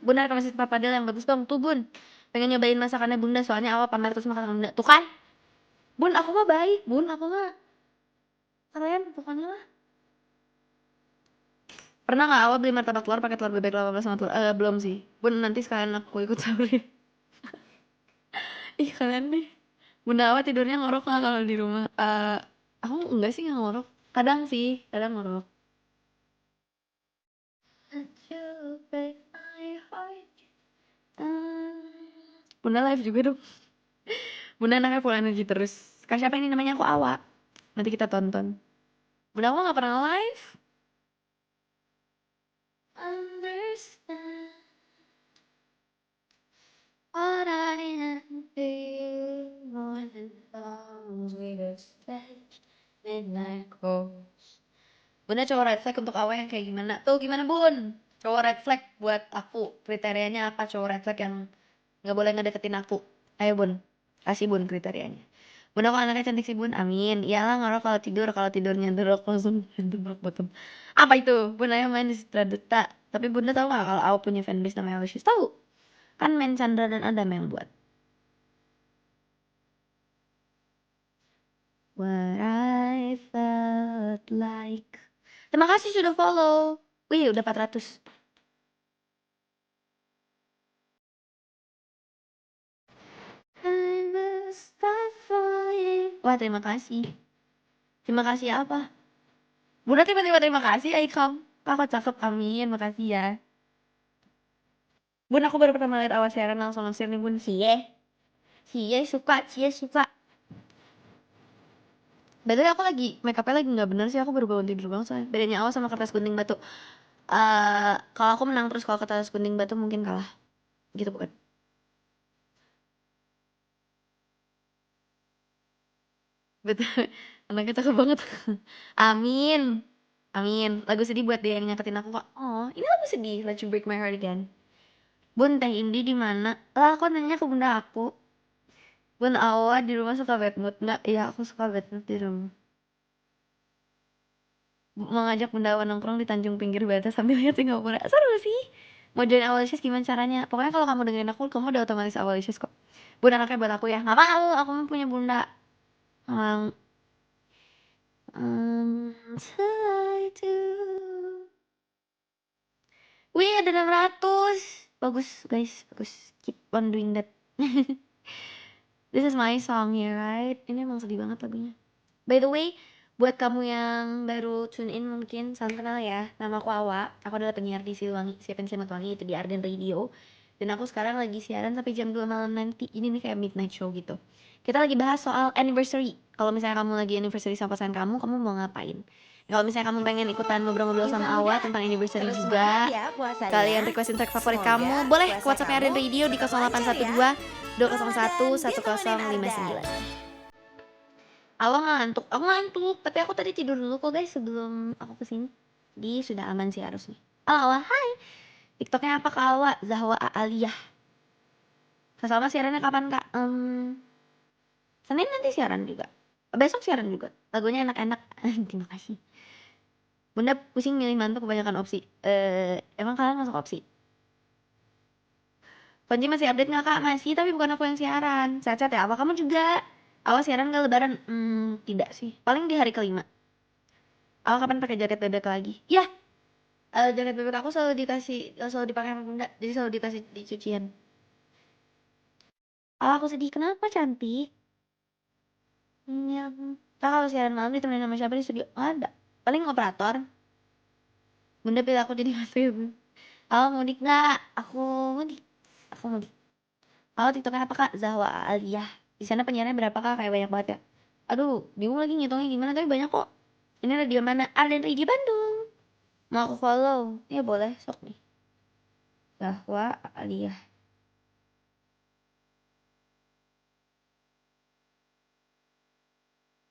Bunda rekomendasi tempat padel yang bagus dong. Tuh bun, pengen nyobain masakannya bunda soalnya awak pamer terus makan bunda. Tuh kan? Bun aku mah baik. Bun aku mah kalian pokoknya lah. Pernah nggak awak beli martabak telur pakai telur bebek 18 sama telur? Belum sih. Bun nanti sekalian aku ikut sahurin. Ih kalian nih. Bunda awak tidurnya ngorok lah kalau di rumah. Aku enggak sih nggak ngorok. Kadang sih, kadang ngorok. Bunda live juga dong. Bunda anaknya full energi terus. Kak siapa ini namanya aku Awa. Nanti kita tonton. Bunda aku nggak pernah live. Understand what I am feeling more than thousands we expect midnight calls. Bunda cowok red flag untuk Awa yang kayak gimana? Tuh gimana bun? Cowok red flag buat aku. Kriterianya apa cowok red flag yang nggak boleh ngedeketin aku? Ayo bun, kasih bun kriterianya. Bunda kok anaknya cantik sih bun, amin. Iyalah ngorok kalau tidurnya derok langsung rock bottom. Apa itu? Bunda yang main di Citra Duta. Tapi bunda tahu nggak kalau aku punya fanbase namanya Alicious? Tahu? Kan main Chandra dan Adam yang buat. What I felt like. Terima kasih sudah follow. Wih udah 400. Wah terima kasih. Terima kasih apa? Bunda tiba-tiba terima kasih Aikam. Kakak cakep amin. Makasih ya. Bun aku baru pertama lihat Awas siaran langsung naksir nih bun. Cie suka. Bedanya aku lagi make upnya lagi nggak bener sih, aku baru bangun tidur banget soalnya. Bedanya Awas sama kertas gunting batu. Kalau aku menang terus, kalau kertas gunting batu mungkin kalah. Gitu bukan? Betul, anaknya cakep banget. Amin, amin. Lagu sedih buat dia yang nyakitin aku kok. Oh, ini lagu sedih, Let You Break My Heart Again. Bun, Teh Indi di mana? Lah, aku nanya ke bunda aku. Bun, Awa di rumah suka bad mood nggak? Iya, aku suka bad mood di rumah. Mau ngajak bunda Awa nongkrong di Tanjung Pinggir Batas sambil lihat Singapura. Seru sih. Mau join Awalicious gimana caranya? Pokoknya kalau kamu dengerin aku, kamu udah otomatis Awalicious kok. Bunda anaknya buat aku ya. Nggak mau, aku mah punya bunda. Um, I do. Wih, ada 600. Bagus, guys. Bagus. Keep on doing that. This is my song ya, right? Ini emang sedih banget lagunya. By the way, buat kamu yang baru tune in mungkin salam kenal ya. Nama aku Awa. Aku adalah penyiar di Siliwangi, Siapin Wangi itu di Arden Radio. Dan aku sekarang lagi siaran sampai jam 2 malam nanti. Ini nih kayak midnight show gitu. Kita lagi bahas soal anniversary. Kalau misalnya kamu lagi anniversary sama pasangan kamu mau ngapain? Kalau misalnya kamu pengen ikutan ngobrol-ngobrol sama Awa tentang anniversary juga, kalian requestin track favorit kamu, boleh ke WhatsApp-nya Arden Radio di 0812 201 1059. Awal ngantuk, aku ngantuk, tapi aku tadi tidur dulu kok guys sebelum aku kesini. Jadi sudah aman sih harusnya. Halo, hai. TikToknya apa Kak Awa? Zahwa Aliyah. Kak Salma siarannya kapan Kak? Senin nanti siaran juga. Besok siaran juga. Lagunya enak-enak. Terima kasih. Bunda pusing milih mantu kebanyakan opsi. Emang kalian masuk opsi? Ponji masih update nggak Kak? Masih, tapi bukan aku yang siaran. Sehat-sehat ya? Apa kamu juga? Awal siaran gak lebaran? Tidak sih. Paling di hari kelima. Awal kapan pakai jaket bebek lagi? Ya, jaket bebek aku selalu dikasih, selalu dipakai sama bunda. Jadi selalu dikasih di cucian. Awal aku sedih. Kenapa cantik? Ya. Kak kalau siaran malam ditemenin sama siapa di studio? Nggak ada. Paling operator. Bunda pilih aku jadi mantu ya bun. Awal mudik nggak? Aku mudik. Aku mudik. Awal TikToknya apa Kak? Zahwa Aliyah. Di sana penyiarannya berapa Kak? Kayak banyak banget ya. Aduh, bingung lagi ngitungnya gimana, tapi banyak kok. Ini radio mana? Arden Radio Bandung. Mau aku follow? Ya boleh, sok nih. Zahwa Aliyah.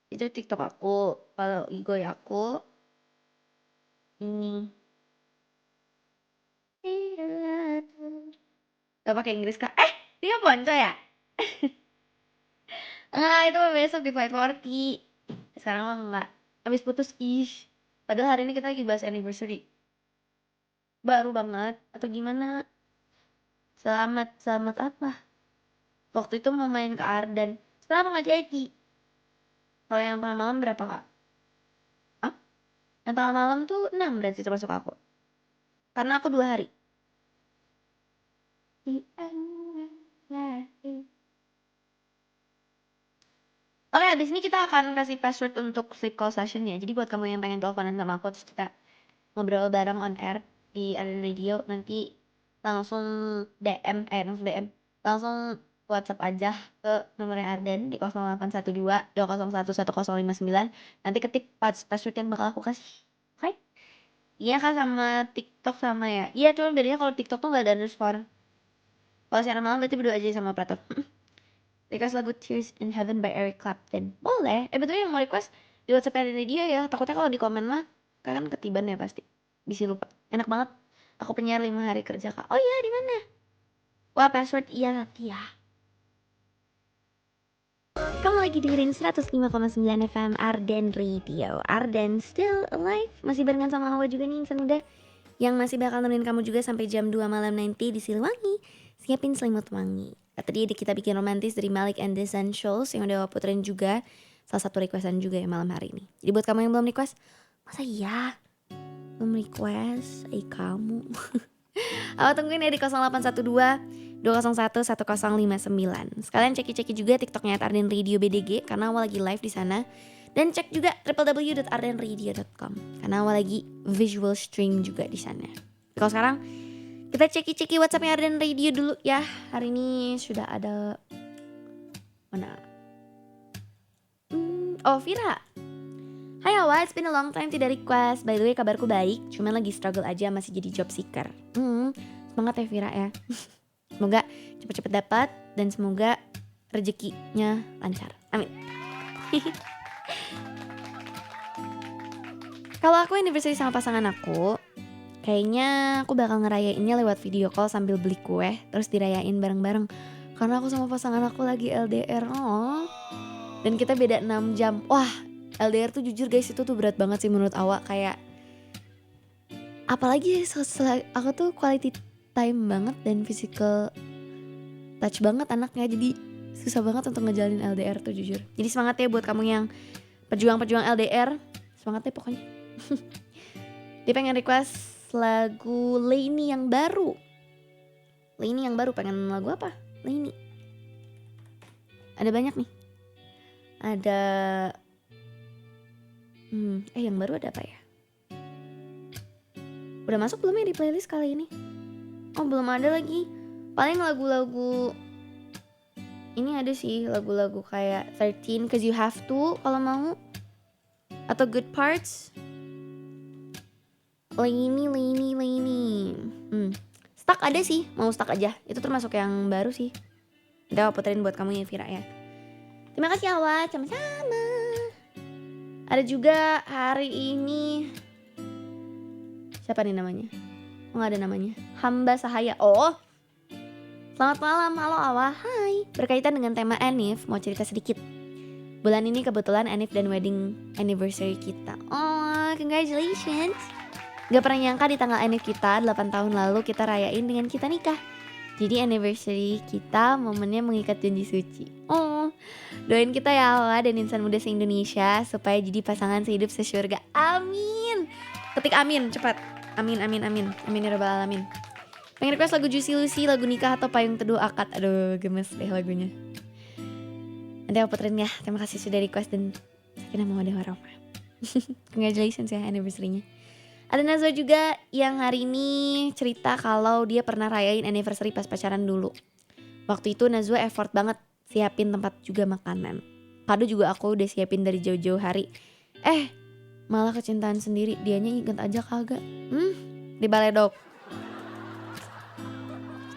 Itu TikTok aku. Kalau Igo ya aku ini. Gak pakai Inggris Kak. Dia ponco ya? Enggak, itu mah besok di Flight 40. Sekarang mah enggak. Habis putus ish. Padahal hari ini kita lagi bahas anniversary. Baru banget atau gimana? Selamat, selamat apa? Waktu itu mau main ke Ardan. Kenapa nggak jadi? Kalau yang tengah malam berapa Kak? Ah? Yang tengah malam tuh 6 berarti termasuk aku. Karena aku 2 hari. Oke, abis ini kita akan kasih password untuk sleep call session ya. Jadi buat kamu yang pengen teleponan sama aku, terus kita ngobrol bareng on air di Arden Radio, nanti langsung DM, langsung DM, langsung WhatsApp aja ke nomornya Arden di 0812 201 1059. Nanti ketik password yang bakal aku kasih. Oke? Iya kan sama TikTok sama ya. Iya, cuma bedanya kalau TikTok tuh nggak ada underscore. Kalau siaran malam berarti berdua aja sama operator. Request lagu Tears in Heaven by Eric Clapton. Boleh. Betul yang mau request di WhatsApp dari dia ya. Takutnya kalau di komen mah kan ketiban ya pasti. Bisa lupa. Enak banget. Aku penyiar 5 hari kerja Kak. Oh iya, di mana? Wah, password iya nanti ya. Kamu lagi dengerin 105,9 FM Arden Radio. Arden still alive. Masih barengan sama Hawa juga nih insan muda yang masih bakal nemenin kamu juga sampai jam 2 malam nanti di Siliwangi. Siapin selimut wangi. Tadi kita bikin romantis dari Malik and the Essentials yang udah puterin juga. Salah satu requestan juga ya malam hari ini. Jadi buat kamu yang belum request, masa iya? Belum request? Kamu. Aku tungguin ya di 0812 201 1059. Sekalian ceki-ceki juga TikToknya @ardenradio Radio BDG karena awal lagi live di sana. Dan cek juga www.ardenradio.com karena awal lagi visual stream juga di sana. Kalau sekarang kita ceki-ceki WhatsAppnya Arden Radio dulu ya. Hari ini sudah ada mana? Oh, Vira. Hai Awa, it's been a long time tidak request. By the way, kabarku baik, cuman lagi struggle aja masih jadi job seeker. Semangat ya Vira ya. Semoga cepet-cepet dapat dan semoga rezekinya lancar. Amin. Kalau aku anniversary sama pasangan aku, kayaknya aku bakal ngerayainnya lewat video call sambil beli kue, terus dirayain bareng-bareng. Karena aku sama pasangan aku lagi LDR, dan kita beda 6 jam. Wah, LDR tuh jujur guys itu tuh berat banget sih menurut awak. Kayak apalagi aku tuh quality time banget dan physical touch banget anaknya. Jadi susah banget untuk ngejalanin LDR tuh jujur. Jadi semangat ya buat kamu yang pejuang-pejuang LDR. Semangat ya pokoknya. Dia pengen request lagu Laini yang baru. Laini yang baru, pengen lagu apa? Laini. Ada banyak nih. Ada yang baru ada apa ya? Udah masuk belum ya di playlist kali ini? Oh, belum ada lagi. Paling lagu-lagu ini ada sih, lagu-lagu kayak 13 Cause You Have To kalau mau. Atau Good Parts. Laini. Stuck ada sih, mau stuck aja. Itu termasuk yang baru sih. Udah aku puterin buat kamu ya Vira ya. Terima kasih Awa, sama-sama. Ada juga hari ini, siapa nih namanya? Oh, gak ada namanya. Hamba Sahaya. Oh, selamat malam, halo Awa. Hai. Berkaitan dengan tema Anif, mau cerita sedikit. Bulan ini kebetulan Anif dan wedding anniversary kita. Oh, congratulations. Gak pernah nyangka di tanggal Anif kita 8 tahun lalu kita rayain dengan kita nikah. Jadi anniversary kita momennya mengikat janji suci. Oh, doain kita ya Awa dan insan muda se-Indonesia supaya jadi pasangan sehidup sesyurga. Amin. Ketik amin cepat. Amin ya rabbal alamin. Pengen request lagu Juicy Lucy, lagu nikah atau payung teduh akad. Aduh gemes deh lagunya. Nanti aku puterin ya. Terima kasih sudah request dan sakinah mawaddah warahmah. Congratulations ya anniversary-nya. Ada Nazwa juga yang hari ini cerita kalau dia pernah rayain anniversary pas pacaran dulu. Waktu itu Nazwa effort banget siapin tempat juga makanan. Kado juga aku udah siapin dari jauh-jauh hari. Malah kecintaan sendiri, dianya inget aja kagak. Di baledok.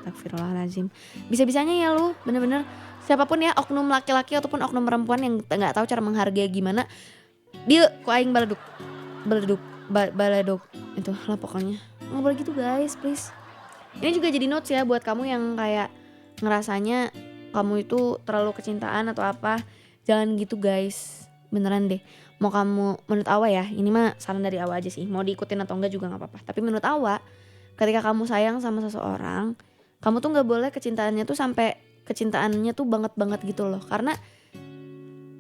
Astagfirullahaladzim. Bisa-bisanya ya lu, bener-bener. Siapapun ya, oknum laki-laki ataupun oknum perempuan yang gak tahu cara menghargai gimana, dia kok aing baleduk itu lah pokoknya. Nggak boleh gitu guys, please. Ini juga jadi notes ya buat kamu yang kayak ngerasanya kamu itu terlalu kecintaan atau apa. Jangan gitu guys, beneran deh. Mau kamu, menurut Awa ya, ini mah saran dari Awa aja sih, mau diikutin atau enggak juga gak apa-apa. Tapi menurut Awa, ketika kamu sayang sama seseorang, kamu tuh gak boleh kecintaannya tuh banget gitu loh. Karena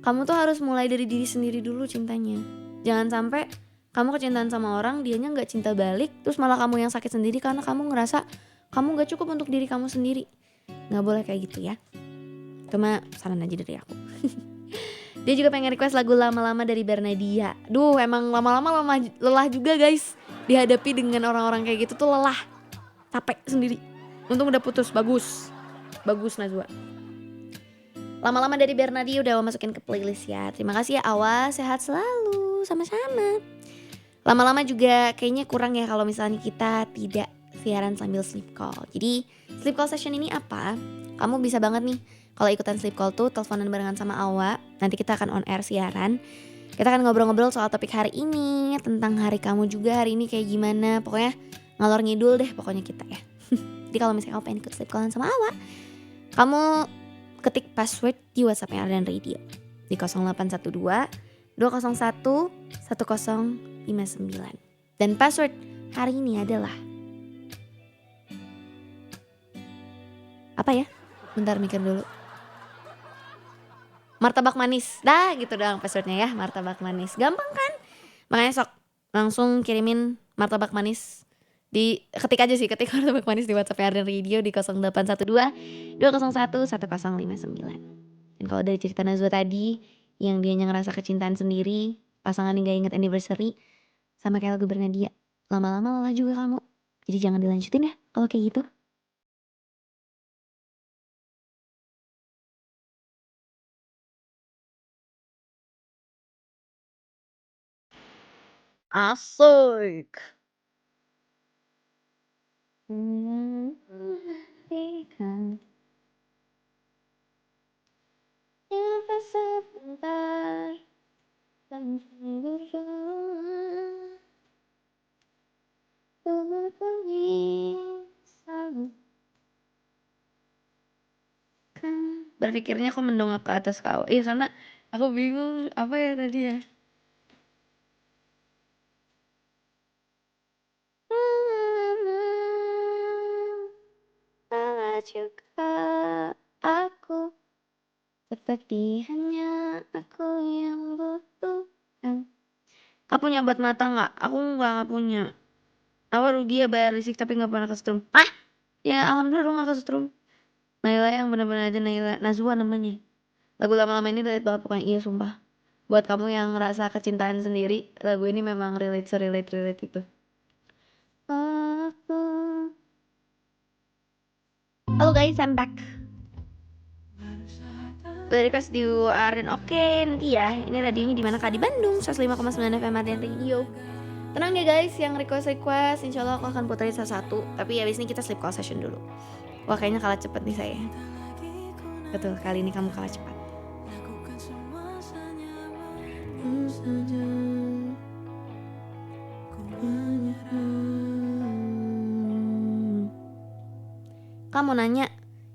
kamu tuh harus mulai dari diri sendiri dulu cintanya. Jangan sampai kamu kecintaan sama orang, dianya gak cinta balik, terus malah kamu yang sakit sendiri karena kamu ngerasa kamu gak cukup untuk diri kamu sendiri. Gak boleh kayak gitu ya. Cuma saran aja dari aku. Dia juga pengen request lagu Lama-Lama dari Bernadia. Duh, emang lama-lama lelah juga guys. Dihadapi dengan orang-orang kayak gitu tuh lelah. Capek sendiri. Untung udah putus, bagus Najwa. Lama-Lama dari Bernadia udah Awa masukin ke playlist ya. Terima kasih ya Awa, sehat selalu, sama-sama. Lama-lama juga kayaknya kurang ya kalau misalnya kita tidak siaran sambil sleep call. Jadi sleep call session ini apa? Kamu bisa banget nih kalau ikutan sleep call tuh teleponan barengan sama Awa. Nanti kita akan on air siaran. Kita akan ngobrol-ngobrol soal topik hari ini, tentang hari kamu juga hari ini kayak gimana. Pokoknya ngalor ngidul deh pokoknya kita ya. Jadi kalau misalnya kamu pengen ikut sleep callan sama Awa, kamu ketik password di WhatsApp-nya Ardan Radio di 0812 201 1059. Dan password hari ini adalah apa ya? Bentar mikir dulu. Martabak manis. Dah gitu doang passwordnya ya, martabak manis. Gampang kan? Makanya sok langsung kirimin martabak manis. Ketik aja sih, ketik martabak manis di WhatsApp Ardan Radio di 0812 201 1059. Dan kalau dari cerita Nazwa tadi yang dia ngerasa kecintaan sendiri, pasangan yang gak inget anniversary, sama kayak lagu Bernadia, lama-lama lelah juga kamu. Jadi jangan dilanjutin ya kalau kayak gitu. Asik. Sebentar dan berpikirnya aku mendongak ke atas kau. Iya karena aku bingung apa ya tadi ya. Salah juga aku, seperti hanya aku yang butuh. Kau punya obat mata nggak? Aku nggak punya. Aku rugi ya bayar listrik tapi nggak pernah kesetrum. Ah, ya alhamdulillah lu nggak kesetrum. Naila yang benar-benar aja Naila Nazwa namanya. Lagu lama-lama ini relate banget pokoknya, iya sumpah. Buat kamu yang ngerasa kecintaan sendiri, lagu ini memang relate itu. Halo guys, I'm back. Udah request di UR dan oke nanti ya. Ini radionya di mana kak? Di Bandung 105,9 FM Arden Radio. Tenang ya guys, yang request insya Allah aku akan puterin satu-satu. Tapi abis ini kita sleep call session dulu. Wah kayaknya kalah cepet nih saya. Betul, kali ini kamu kalah cepat. Kamu nanya,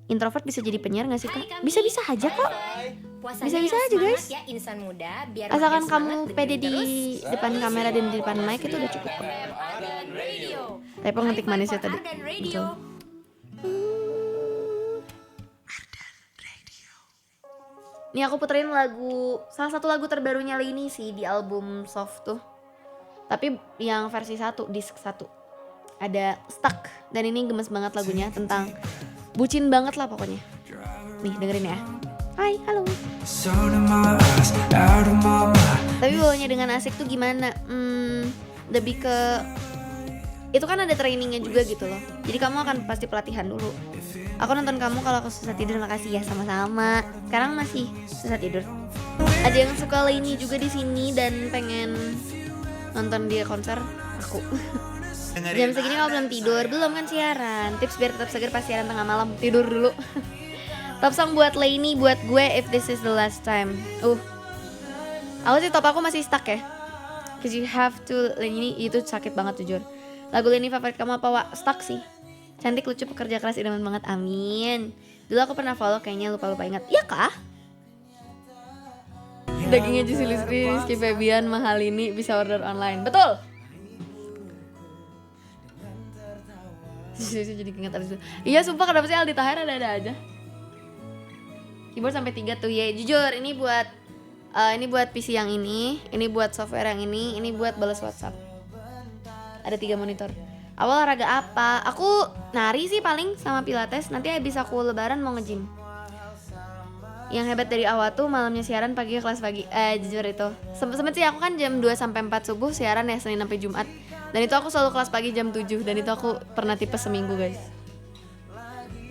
introvert bisa jadi penyiar gak sih kak? Bisa-bisa aja kok. Bisa-bisa aja guys. Ya, insan muda, biar Asalkan makin kamu semangat, pede dengerin di terus. depan kamera dan di depan mic itu udah cukup kok. Ardan Radio. Typo ngetik manisnya tadi. Ardan Radio. Nih aku puterin salah satu lagu terbarunya Laini sih di album Soft tuh. Tapi yang versi 1, disc 1. Ada Stuck dan ini gemes banget lagunya tentang bucin banget lah pokoknya. Nih dengerin ya. Hai, halo. Tapi bawanya dengan asik tuh gimana? Lebih ke itu kan ada trainingnya juga gitu loh. Jadi kamu akan pasti pelatihan dulu. Aku nonton kamu kalau aku susah tidur, makasih ya sama-sama. Sekarang masih susah tidur. Ada yang suka Laini juga di sini dan pengen nonton dia konser aku. Jam segini kalau belum tidur, belum kan siaran. Tips biar tetap seger pas siaran tengah malam, tidur dulu. Top song buat Laini, buat gue If This Is The Last Time. Aku sih top aku masih stuck ya. Cause you have to, Laini itu sakit banget jujur. Lagu Laini favorit kamu apa Wak? Stuck sih. Cantik, lucu, pekerja keras, idaman banget, amin. Dulu aku pernah follow kayaknya lupa-lupa ingat. Iya kah? Dagingnya Juicy Rizky Febian mahal ini bisa order online. Betul. Jadi ingat abis itu. Iya sumpah kenapa sih Aldi Taher ada aja. Keyboard sampai 3 tuh ya. Jujur ini buat PC yang ini buat software yang ini buat balas WhatsApp. Ada 3 monitor. Awal olahraga apa? Aku nari sih paling sama pilates. Nanti habis aku lebaran mau nge-gym. Yang hebat dari awal tuh malamnya siaran, pagi kelas pagi. Jujur itu. Sempet sih aku kan jam 2 sampai 4 subuh siaran ya Senin sampai Jumat. Dan itu aku selalu kelas pagi jam 7 dan itu aku pernah tipes seminggu guys.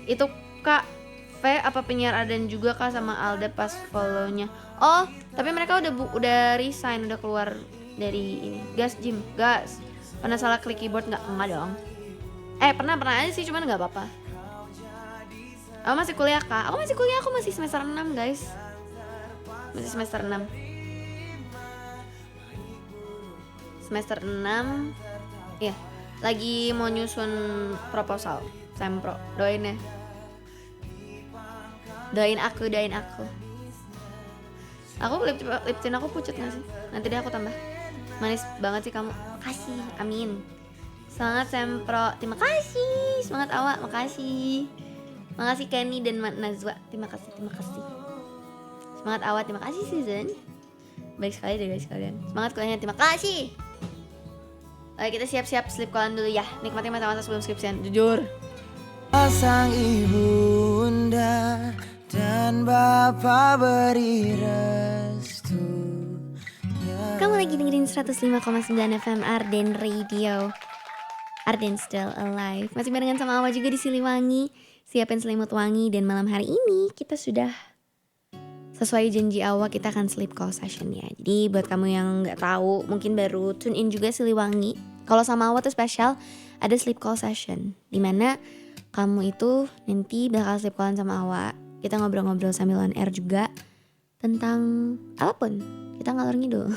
Itu Kak V apa penyiar Ardan juga Kak sama Alda pas follow-nya. Oh, tapi mereka udah resign, udah keluar dari ini. Gas gym, gas. Pernah salah klik keyboard nggak? Enggak dong. Pernah aja sih, cuman nggak apa-apa. Aku masih kuliah Kak. Aku masih semester 6 guys. Masih semester 6. Semester 6. Iya, lagi mau nyusun proposal sempro. Doain ya. Doain aku. Aku lip tint aku pucat gak sih? Nanti deh aku tambah. Manis banget sih kamu. Makasih, amin. Semangat sempro. Terima kasih. Semangat awak, makasih. Makasih Kenny dan Nazwa. Terima kasih. Semangat awak, terima kasih Susan. Baik sekali deh guys kalian. Semangat kuliahnya, terima kasih. Oke kita siap-siap sleep callan dulu ya. Nikmatin masa-masa sebelum skripsian, jujur. Sang ibunda dan bapa beri restu. Kamu lagi dengerin 105,9 FM Arden Radio. Arden Still Alive. Masih barengan sama Awa juga di Siliwangi. Siapin selimut wangi. Dan malam hari ini kita sudah sesuai janji Awa, kita akan sleep call session ya. Jadi buat kamu yang gak tahu, mungkin baru tune in juga Siliwangi. Kalau sama Awa tuh spesial, ada sleep call session. Dimana kamu itu nanti bakal sleep callan sama Awa. Kita ngobrol-ngobrol sambil on air juga tentang apapun. Kita ngalor ngidul.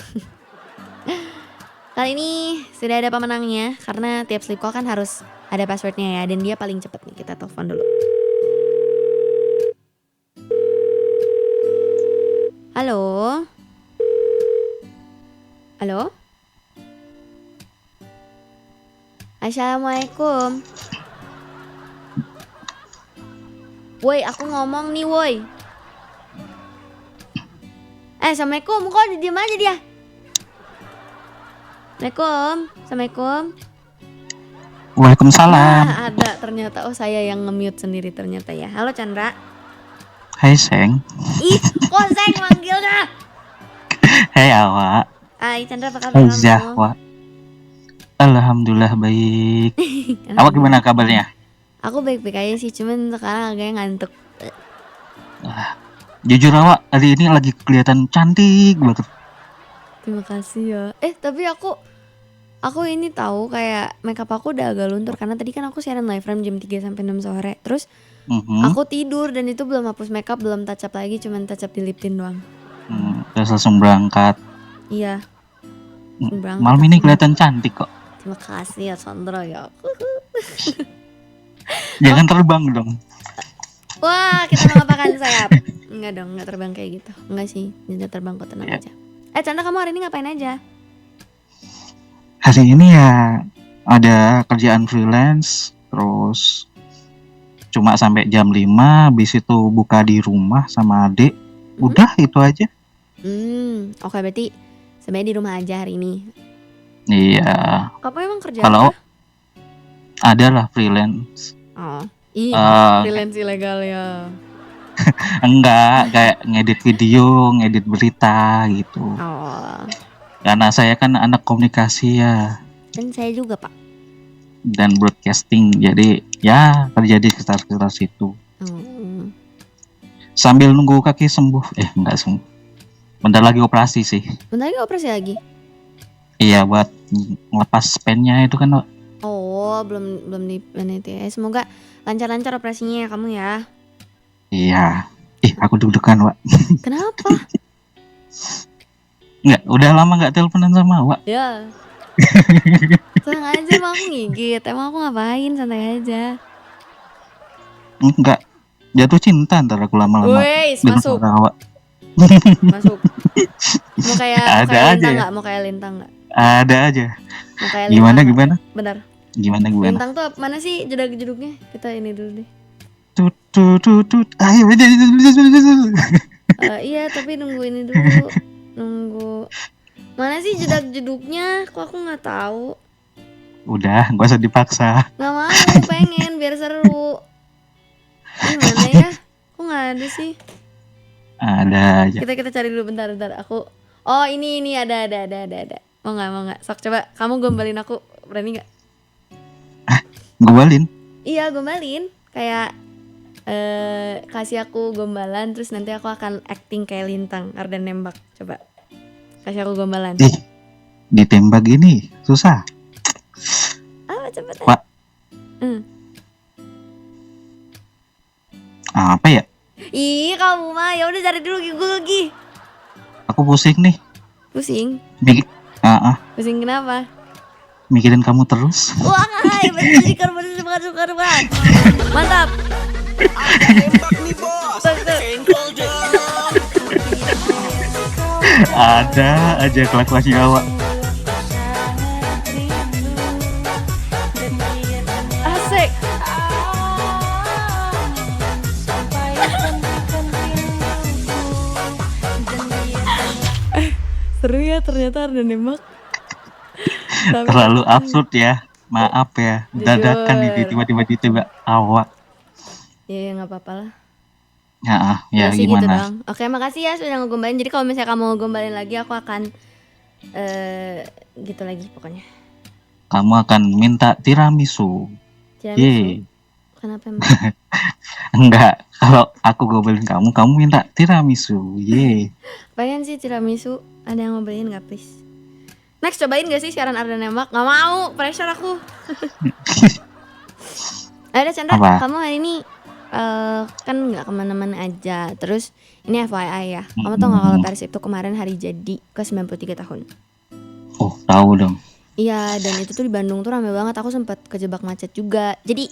Kali ini sudah ada pemenangnya, karena tiap sleep call kan harus ada passwordnya ya. Dan dia paling cepet nih, kita telepon dulu. Halo? Halo? Assalamualaikum. Woi, aku ngomong nih, woi. Assalamualaikum. Kok diem aja dia? Assalamualaikum. Assalamualaikum. Waalaikumsalam. Nah, ada ternyata. Oh, saya yang nge-mute sendiri ternyata ya. Halo Chandra. Hai Seng. Ih, kok Zeng manggilnya? Hai Awak. Hai Chandra, apa kabar Hai kamu? Zahwa. Alhamdulillah baik. Awak gimana kabarnya? Aku baik-baik aja sih, cuman sekarang agak ngantuk. Jujur Awak hari ini lagi kelihatan cantik banget. Terima kasih ya. Tapi aku ini tahu kayak makeup aku udah agak luntur karena tadi kan aku siaran live from jam 3 sampai 6 sore. Terus aku tidur dan itu belum hapus makeup, belum touch up lagi, cuman touch up di lip tint doang. Terus langsung berangkat. Iya. Berangkat Malam ini aku. kelihatan cantik kok. Terima kasih ya Sandra ya. Jangan terbang dong. Wah, kita mengapakan sayap? Enggak dong, enggak terbang kayak gitu. Enggak sih, jangan terbang kok, tenang aja. Chandra, kamu hari ini ngapain aja? Hari ini ya ada kerjaan freelance, terus cuma sampai jam 5, habis itu buka di rumah sama adik. Udah itu aja. Oke, berarti sebenarnya di rumah aja hari ini. Iya, Kamu emang kerja kalau apa? adalah freelance. Oh, iya, Eh, freelance ilegal ya. Enggak, kayak ngedit video, ngedit berita gitu. Oh, Karena saya kan anak komunikasi ya, kan saya juga Pak. dan broadcasting, jadi ya kerja di sekitar situ. Sambil nunggu kaki sembuh, enggak sembuh. Bentar lagi operasi sih. Bentar lagi operasi lagi? Iya, buat ngelepas pennya itu kan. Oh, belum di peneliti ya. Semoga lancar-lancar operasinya ya kamu ya. Iya. Aku deg-degan, Wak. Kenapa? Enggak, udah lama nggak teleponan sama Wak. Ya. Tenang aja, emang aku ngigit. Emang aku ngapain, santai aja. Enggak, jatuh cinta ntar aku lama-lama Wes, dengan masuk. suara Wak. Masuk. Mau kayak Ada aja lintang ya. nggak? Mau kayak lintang nggak? Ada aja. Mau kayak Gimana lintang gimana? nggak? Bentar. Gimana? Lintang tuh mana sih jeduk-jeduknya? Kita ini dulu deh. Tut. Ayo. Iya, tapi nunggu ini dulu. Nunggu. Mana sih jedak-jeduknya? Kok aku nggak tahu? Udah, gak usah dipaksa. Nggak mau, pengen biar seru. Gimana ya? Kok nggak ada sih? Ada aja. Kita cari dulu bentar. Aku. Oh, ini ada. Mau nggak? Sok coba kamu gombalin aku, berani nggak? Gombalin. Iya, gombalin. Kayak kasih aku gombalan, terus nanti aku akan acting kayak lintang, Ardan nembak. Coba kasih aku gombalan. Ditembak gini susah. Apa cepetan? Wak. Apa ya? Ih, kamu mah ya udah cari dulu Google lagi. Aku pusing nih. Pusing? Pusing Kenapa? mikirin kamu terus. Wah, bener suka. Mantap. Ada aja kelakuannya Awak. Asik. Seru ya ternyata ada nembak. Terlalu absurd ya. Maaf ya. Dadakan Jujur. tiba-tiba ditembak Awak. Ya nggak apa-apa lah. Ya Masih gitu gimana? dong. Oke, makasih ya sudah ngegombalin. Jadi kalau misalnya kamu gombalin lagi, aku akan gitu lagi pokoknya. Kamu akan minta tiramisu. Tiramisu. Kenapa emang? Enggak, kalau aku gombalin kamu minta tiramisu. Pengen sih tiramisu. Ada yang mau beliin nggak please? Next, cobain gak sih siaran Ardan nembak? Nggak mau, pressure aku. Ada Chandra, Apa? kamu hari ini kan nggak kemana-mana aja. Terus ini FYI ya, kamu tau nggak kalau Persib tuh kemarin hari jadi ke 93 tahun? Oh, tahu dong. Iya, dan itu tuh di Bandung tuh rame banget. Aku sempat kejebak macet juga. Jadi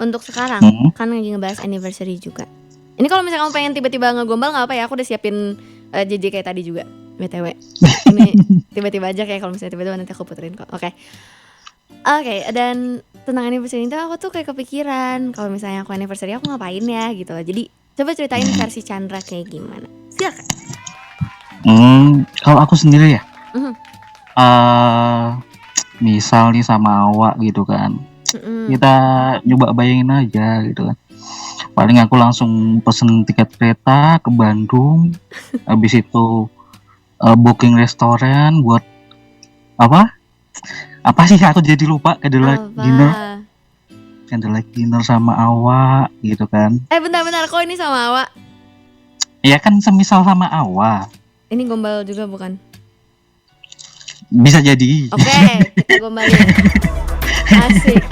untuk sekarang kan lagi ngebahas anniversary juga. Ini kalau misalnya kamu pengen tiba-tiba ngegombal nggak apa ya? Aku udah siapin Jadi kayak tadi juga BTW. Ini tiba-tiba aja kayak kalau misalnya tiba-tiba nanti aku puterin kok. Oke, dan tentang anniversary itu aku tuh kayak kepikiran kalau misalnya aku anniversary aku ngapain ya gitu loh. Jadi coba ceritain versi Chandra kayak gimana. Silakan. Kalau aku sendiri ya, Mhm. misal nih sama awak gitu kan, Mm-mm. kita nyoba bayangin aja gitu kan. Paling aku langsung pesen tiket kereta ke Bandung, habis itu booking restoran buat apa? Apa sih aku jadi lupa, Apa? candlelight dinner sama awak gitu kan. Bentar, kok ini sama Awa? Ya kan semisal sama awak, Ini gombal juga bukan? bisa jadi. Oke, kita gombalin. Asik.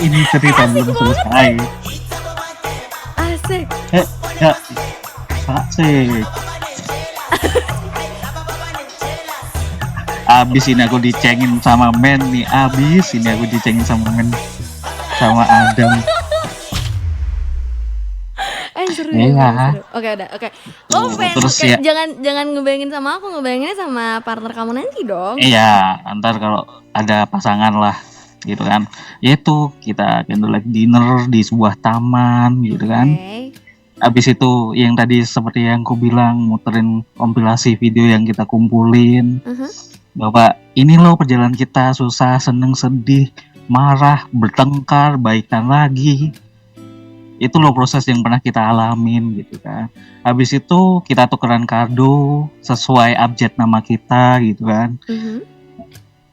Ini cerita belum selesai. Asik. Ya, asik. Abis ini aku dicengin sama men nih. Abis ini aku dicengin sama men, sama Adam. Seru Iya. ya, seru. Oke, udah, oke. Lo pengen Terus kayak ya, jangan ngebayangin sama aku, ngebayanginnya sama partner kamu nanti dong. iya, ntar kalau ada pasangan lah gitu kan. Yaitu kita candlelight dinner di sebuah taman gitu kan. Oke. Abis itu yang tadi seperti yang aku bilang, muterin kompilasi video yang kita kumpulin. Bahwa ini loh perjalanan kita, susah, seneng, sedih, marah, bertengkar, baikan lagi. Itu loh proses yang pernah kita alamin gitu kan. Habis itu kita tukeran kado sesuai abjad nama kita gitu kan.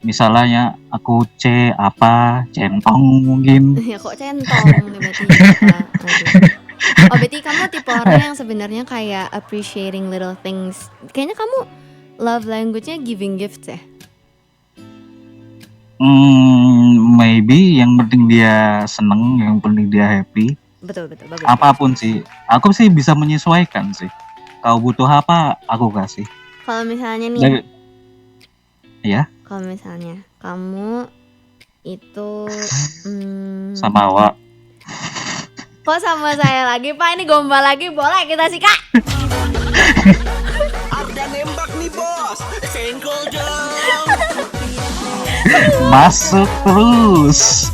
Misalnya aku C apa, centong mungkin. Ya kok centong tiba-tiba. Aduh. Oh, berarti kamu tipe orang yang sebenarnya kayak appreciating little things. Kayaknya kamu love language-nya giving gifts ya? Maybe yang penting dia seneng, yang penting dia happy. Betul, bagus. Apapun sih, aku sih bisa menyesuaikan sih. Kau butuh apa, aku kasih. Kalau misalnya nih, ya. Kalau misalnya kamu itu sama awak. Kok sama saya lagi Pak? Ini gombal lagi, boleh kita sikat? Ada nembak nih bos, senggol dong. Masuk terus.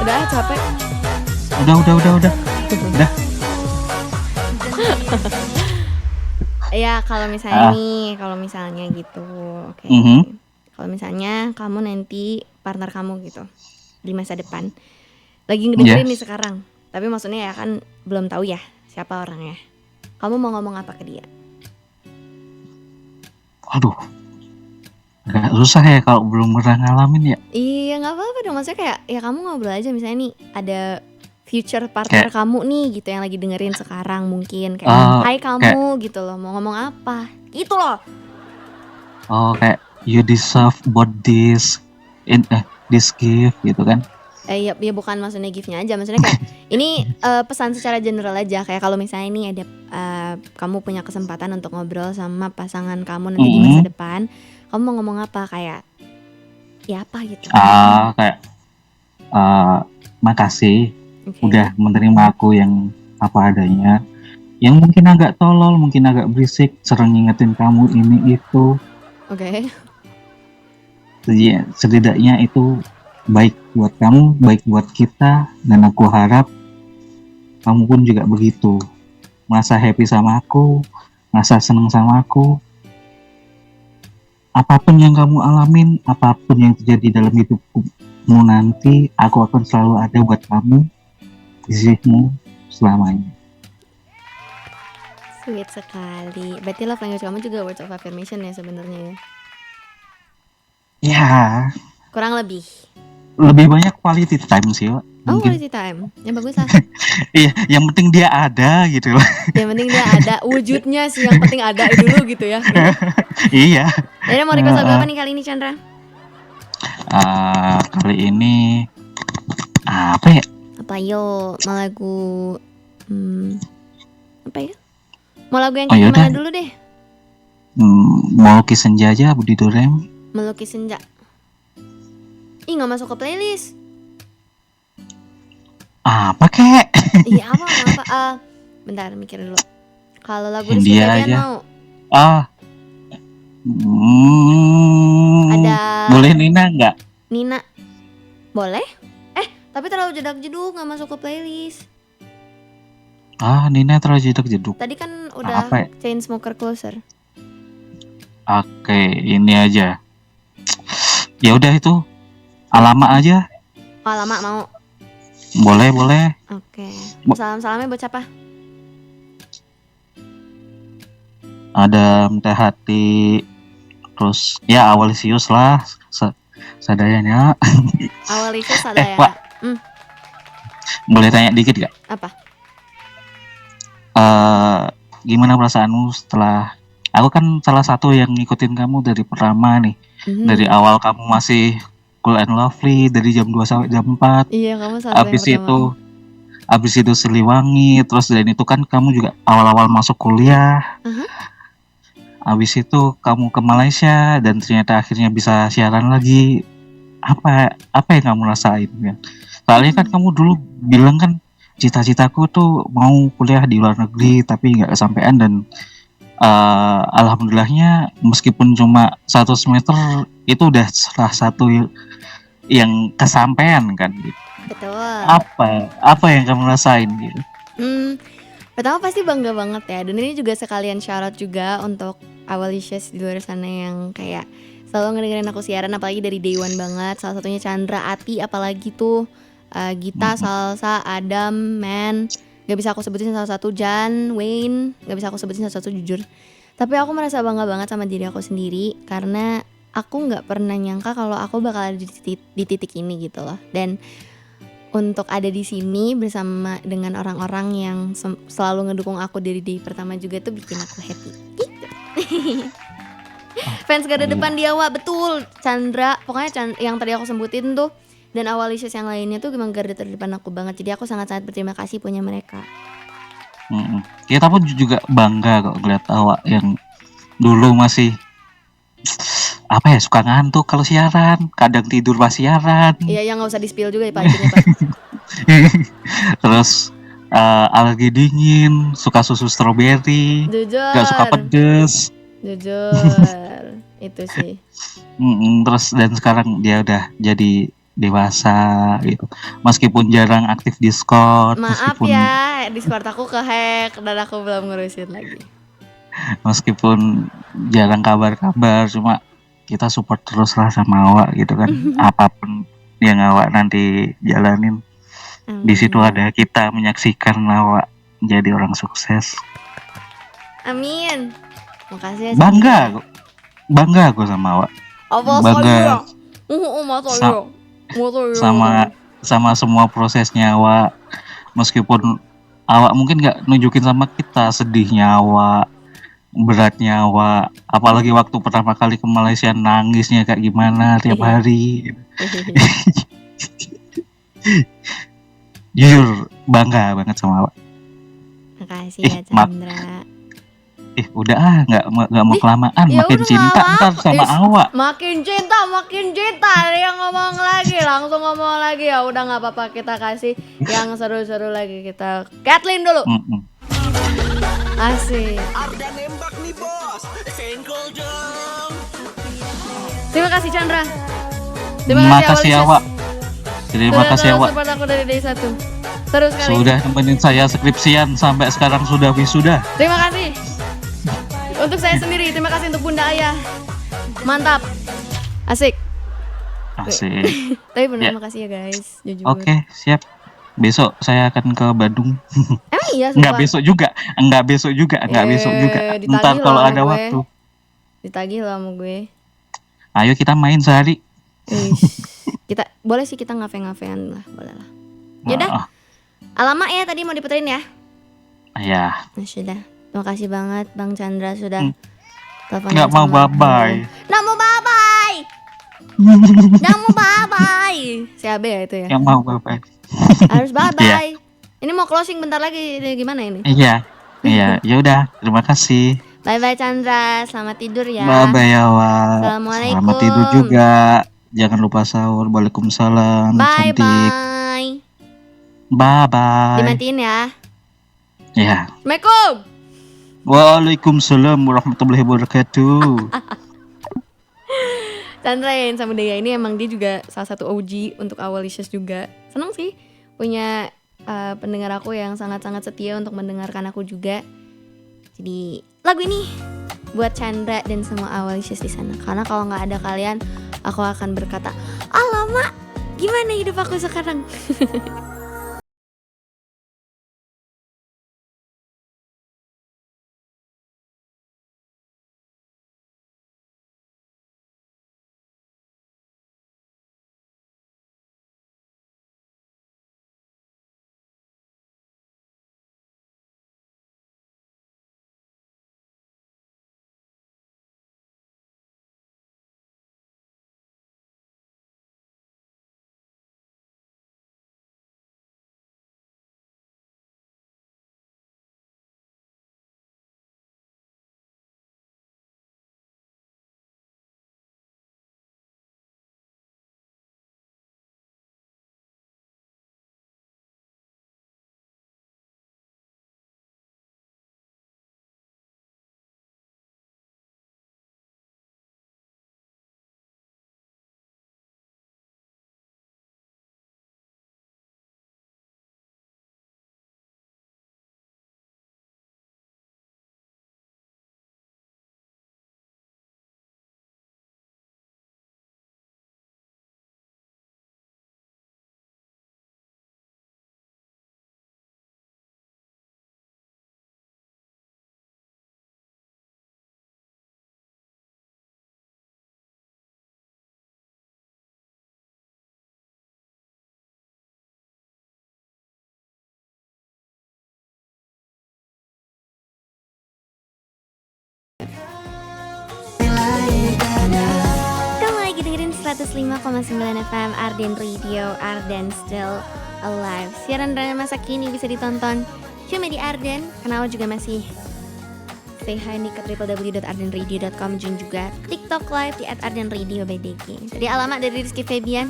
Udah capek. Udah. Ya kalau misalnya gitu, oke. Kalau misalnya kamu nanti partner kamu gitu di masa depan lagi ngedengerin nih sekarang, tapi maksudnya ya kan belum tahu ya siapa orangnya. Kamu mau ngomong apa ke dia? Aduh, agak susah ya kalau belum pernah ngalamin ya. Iya nggak apa-apa dong, maksudnya kayak ya kamu ngobrol aja, misalnya nih ada future partner kamu nih gitu yang lagi dengerin sekarang mungkin kayak hai kamu gitu loh, mau ngomong apa gitu loh. Oh kayak you deserve buat this gift gitu kan. Ya bukan maksudnya giftnya aja, maksudnya kayak ini pesan secara general aja, kayak kalau misalnya ini ada kamu punya kesempatan untuk ngobrol sama pasangan kamu nanti di masa depan, kamu mau ngomong apa, kayak ya apa gitu. Kayak makasih udah menerima aku yang apa adanya, yang mungkin agak tolol, mungkin agak berisik, sering ngingetin kamu ini itu. Oke. Jadi setidaknya itu baik buat kamu, baik buat kita, dan aku harap kamu pun juga begitu, merasa happy sama aku, merasa seneng sama aku. Apapun yang kamu alamin, apapun yang terjadi dalam hidupmu nanti, aku akan selalu ada buat kamu, di sisimu selamanya. Sweet sekali. Berarti love language kamu juga words of affirmation ya sebenarnya ya? Ya. Kurang lebih. Lebih banyak quality time sih, Wak. Oh, quality time. Yang bagus lah. Iya, yang penting dia ada gitu loh. Yang penting dia ada, wujudnya sih yang penting ada dulu gitu ya. Iya. Jadi mau request lagu apa nih kali ini, Chandra? Kali ini apa ya? Apa yo? Mau lagu apa ya? Mau lagu yang kayak gimana dulu deh? Melukis senja aja, Budi Dorem. Melukis senja. Ih, nggak masuk ke playlist. Apa kek? Iya, apa? Bentar, mikir dulu. Kalau lagu Rizky India Febian aja. mau. Ah. Ada Boleh Nina nggak? Nina. Boleh? Tapi terlalu jedak-jeduk, nggak masuk ke playlist. Nina terlalu jeduk-jeduk. Tadi kan udah Apa ya? Chainsmoker Closer. Oke, ini aja. Ya udah itu. Alamak aja. Oh, lama mau. Boleh. Oke. Bo- Salam-salamnya buat siapa? Ada Teh Hati. Terus ya Awalisius lah. Sadayanya. Awalisius ada ya. Wak. Boleh tanya dikit gak? Apa? Gimana perasaanmu setelah aku kan salah satu yang ngikutin kamu dari pertama nih. Dari awal kamu masih Cool and Lovely dari jam 2 sampai jam 4. Iya, kamu salah satu yang pertama. Abis itu Siliwangi, terus dan itu kan kamu juga awal-awal masuk kuliah. Abis itu kamu ke Malaysia dan ternyata akhirnya bisa siaran lagi. Apa yang kamu rasain ya? Soalnya kan kamu dulu bilang kan cita-citaku tuh mau kuliah di luar negeri tapi nggak kesampaian dan alhamdulillahnya meskipun cuma 1 semester itu udah salah satu yang kesampaian kan gitu. Betul. Apa yang kamu rasain gitu? Pertama pasti bangga banget ya. Dan ini juga sekalian shout out juga untuk Awalicious di luar sana yang kayak selalu ngedengerin aku siaran, apalagi dari day one banget. Salah satunya Chandra, Ati, apalagi tuh Gita, Salsa, Adam, Man. Gak bisa aku sebutin satu-satu. Jan, Wayne, gak bisa aku sebutin satu-satu jujur. Tapi aku merasa bangga banget sama diri aku sendiri karena aku gak pernah nyangka kalau aku bakal ada di titik ini gitu loh. Dan untuk ada di sini bersama dengan orang-orang yang selalu ngedukung aku dari day pertama juga tuh bikin aku happy gitu. Fans garda depan dia, Wak, betul. Chandra, pokoknya yang tadi aku sebutin tuh, dan Awalicious yang lainnya tuh memang garda terdepan aku banget. Jadi aku sangat-sangat berterima kasih punya mereka. Kita pun juga bangga kok ngeliat Awak yang dulu masih suka ngantuk kalau siaran, kadang tidur pas siaran. Iya, yang nggak usah di-spill juga ya Pak. Pak. Terus alergi dingin, suka susu stroberi, Jujur. gak suka pedes. Jujur. Itu sih. Terus dan sekarang dia udah jadi dewasa gitu. Meskipun jarang aktif Discord. Maaf ya, Discord aku kehack dan aku belum ngurusin lagi. Meskipun jarang kabar-kabar, cuma kita support terus lah sama Awak gitu kan. Apapun yang Awak nanti jalanin, di situ ada kita menyaksikan Awak jadi orang sukses. Amin. Makasih ya. Bangga aku sama Awak. Bangga sama semua prosesnya Awak. Meskipun Awak mungkin nggak nunjukin sama kita sedihnya Awak, beratnya Awak, apalagi waktu pertama kali ke Malaysia nangisnya kayak gimana tiap hari. Jujur bangga banget sama Awak. Makasih ya Chandra. Udah nggak mau kelamaan, Ya makin udah, cinta nggak ntar sama Awak. Makin cinta. Ada yang ngomong lagi, langsung ngomong lagi. Ya udah nggak apa-apa, kita kasih yang seru-seru lagi. Kita Kathleen dulu. Asik. Arda nembak nih bos, senggol dong. Terima kasih Chandra. Terima kasih Awak. Terima kasih Awak. Support aku dari day 1. Terus sekali. Sudah nemenin saya skripsian sampai sekarang sudah wisuda. Terima kasih. Untuk saya sendiri, terima kasih untuk Bunda Ayah. Mantap. Asik. Tapi benar makasih ya guys. Jujur. Oke, siap. Besok saya akan ke Bandung. Emang iya sumpah. Enggak besok juga. Ntar kalau ada waktu. Ditagih lah sama gue. Ayo kita main sehari. Kita boleh sih, kita ngafe-ngafean lah, boleh lah. Yaudah. Alamak ya tadi mau diputerin ya. Iya. Nah, sudah. Terima kasih banget Bang Chandra sudah telepon. Nggak mau bye-bye. Nggak mau bye-bye. Nggak mau bye-bye. Si Abe ya itu ya. Yang mau bye-bye. Harus bye-bye. Iya. Ini mau closing bentar lagi, gimana ini? Iya. Ya udah, terima kasih. Bye-bye Chandra, selamat tidur ya. Bye-bye Awak. Assalamualaikum. Selamat tidur juga. Jangan lupa sahur. Waalaikumsalam. Bye Cantik. bye. Bye bye. Dimatiin ya. Ya. Assalamualaikum. Waalaikumsalam warahmatullahi wabarakatuh. Sandrain sama Dea ini emang dia juga salah satu OG untuk Awalicious juga. Seneng sih punya pendengar aku yang sangat-sangat setia untuk mendengarkan aku juga. Jadi lagu ini buat Chandra dan semua Awalicious di sana. Karena kalau nggak ada kalian, aku akan berkata, alamak, gimana hidup aku sekarang? Kamu lagi dengerin 105,9 FM Arden Radio, Arden Still Alive. Siaran drama masa kini bisa ditonton cuma di Arden. Karena juga masih say hi nih ke www.ardenradio.com dan juga TikTok live di @ardenradio_bdg. Tadi alamat dari Rizky Febian.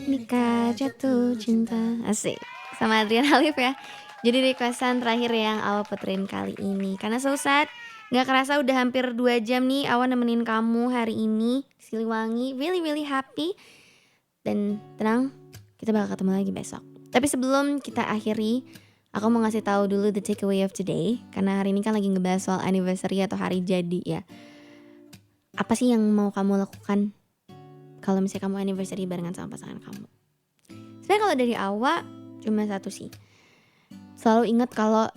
Nikah jatuh cinta, asik, sama Adrian Halif ya. Jadi requestan terakhir yang Awa puterin kali ini. Karena so sad, gak kerasa udah hampir 2 jam nih Awa nemenin kamu hari ini di Siliwangi. Really happy. Dan tenang, kita bakal ketemu lagi besok. Tapi sebelum kita akhiri, aku mau ngasih tahu dulu the takeaway of today. Karena hari ini kan lagi ngebahas soal anniversary atau hari jadi ya. Apa sih yang mau kamu lakukan kalau misalnya kamu anniversary barengan sama pasangan kamu? Sebenarnya kalau dari Awa cuma satu sih. Selalu ingat kalau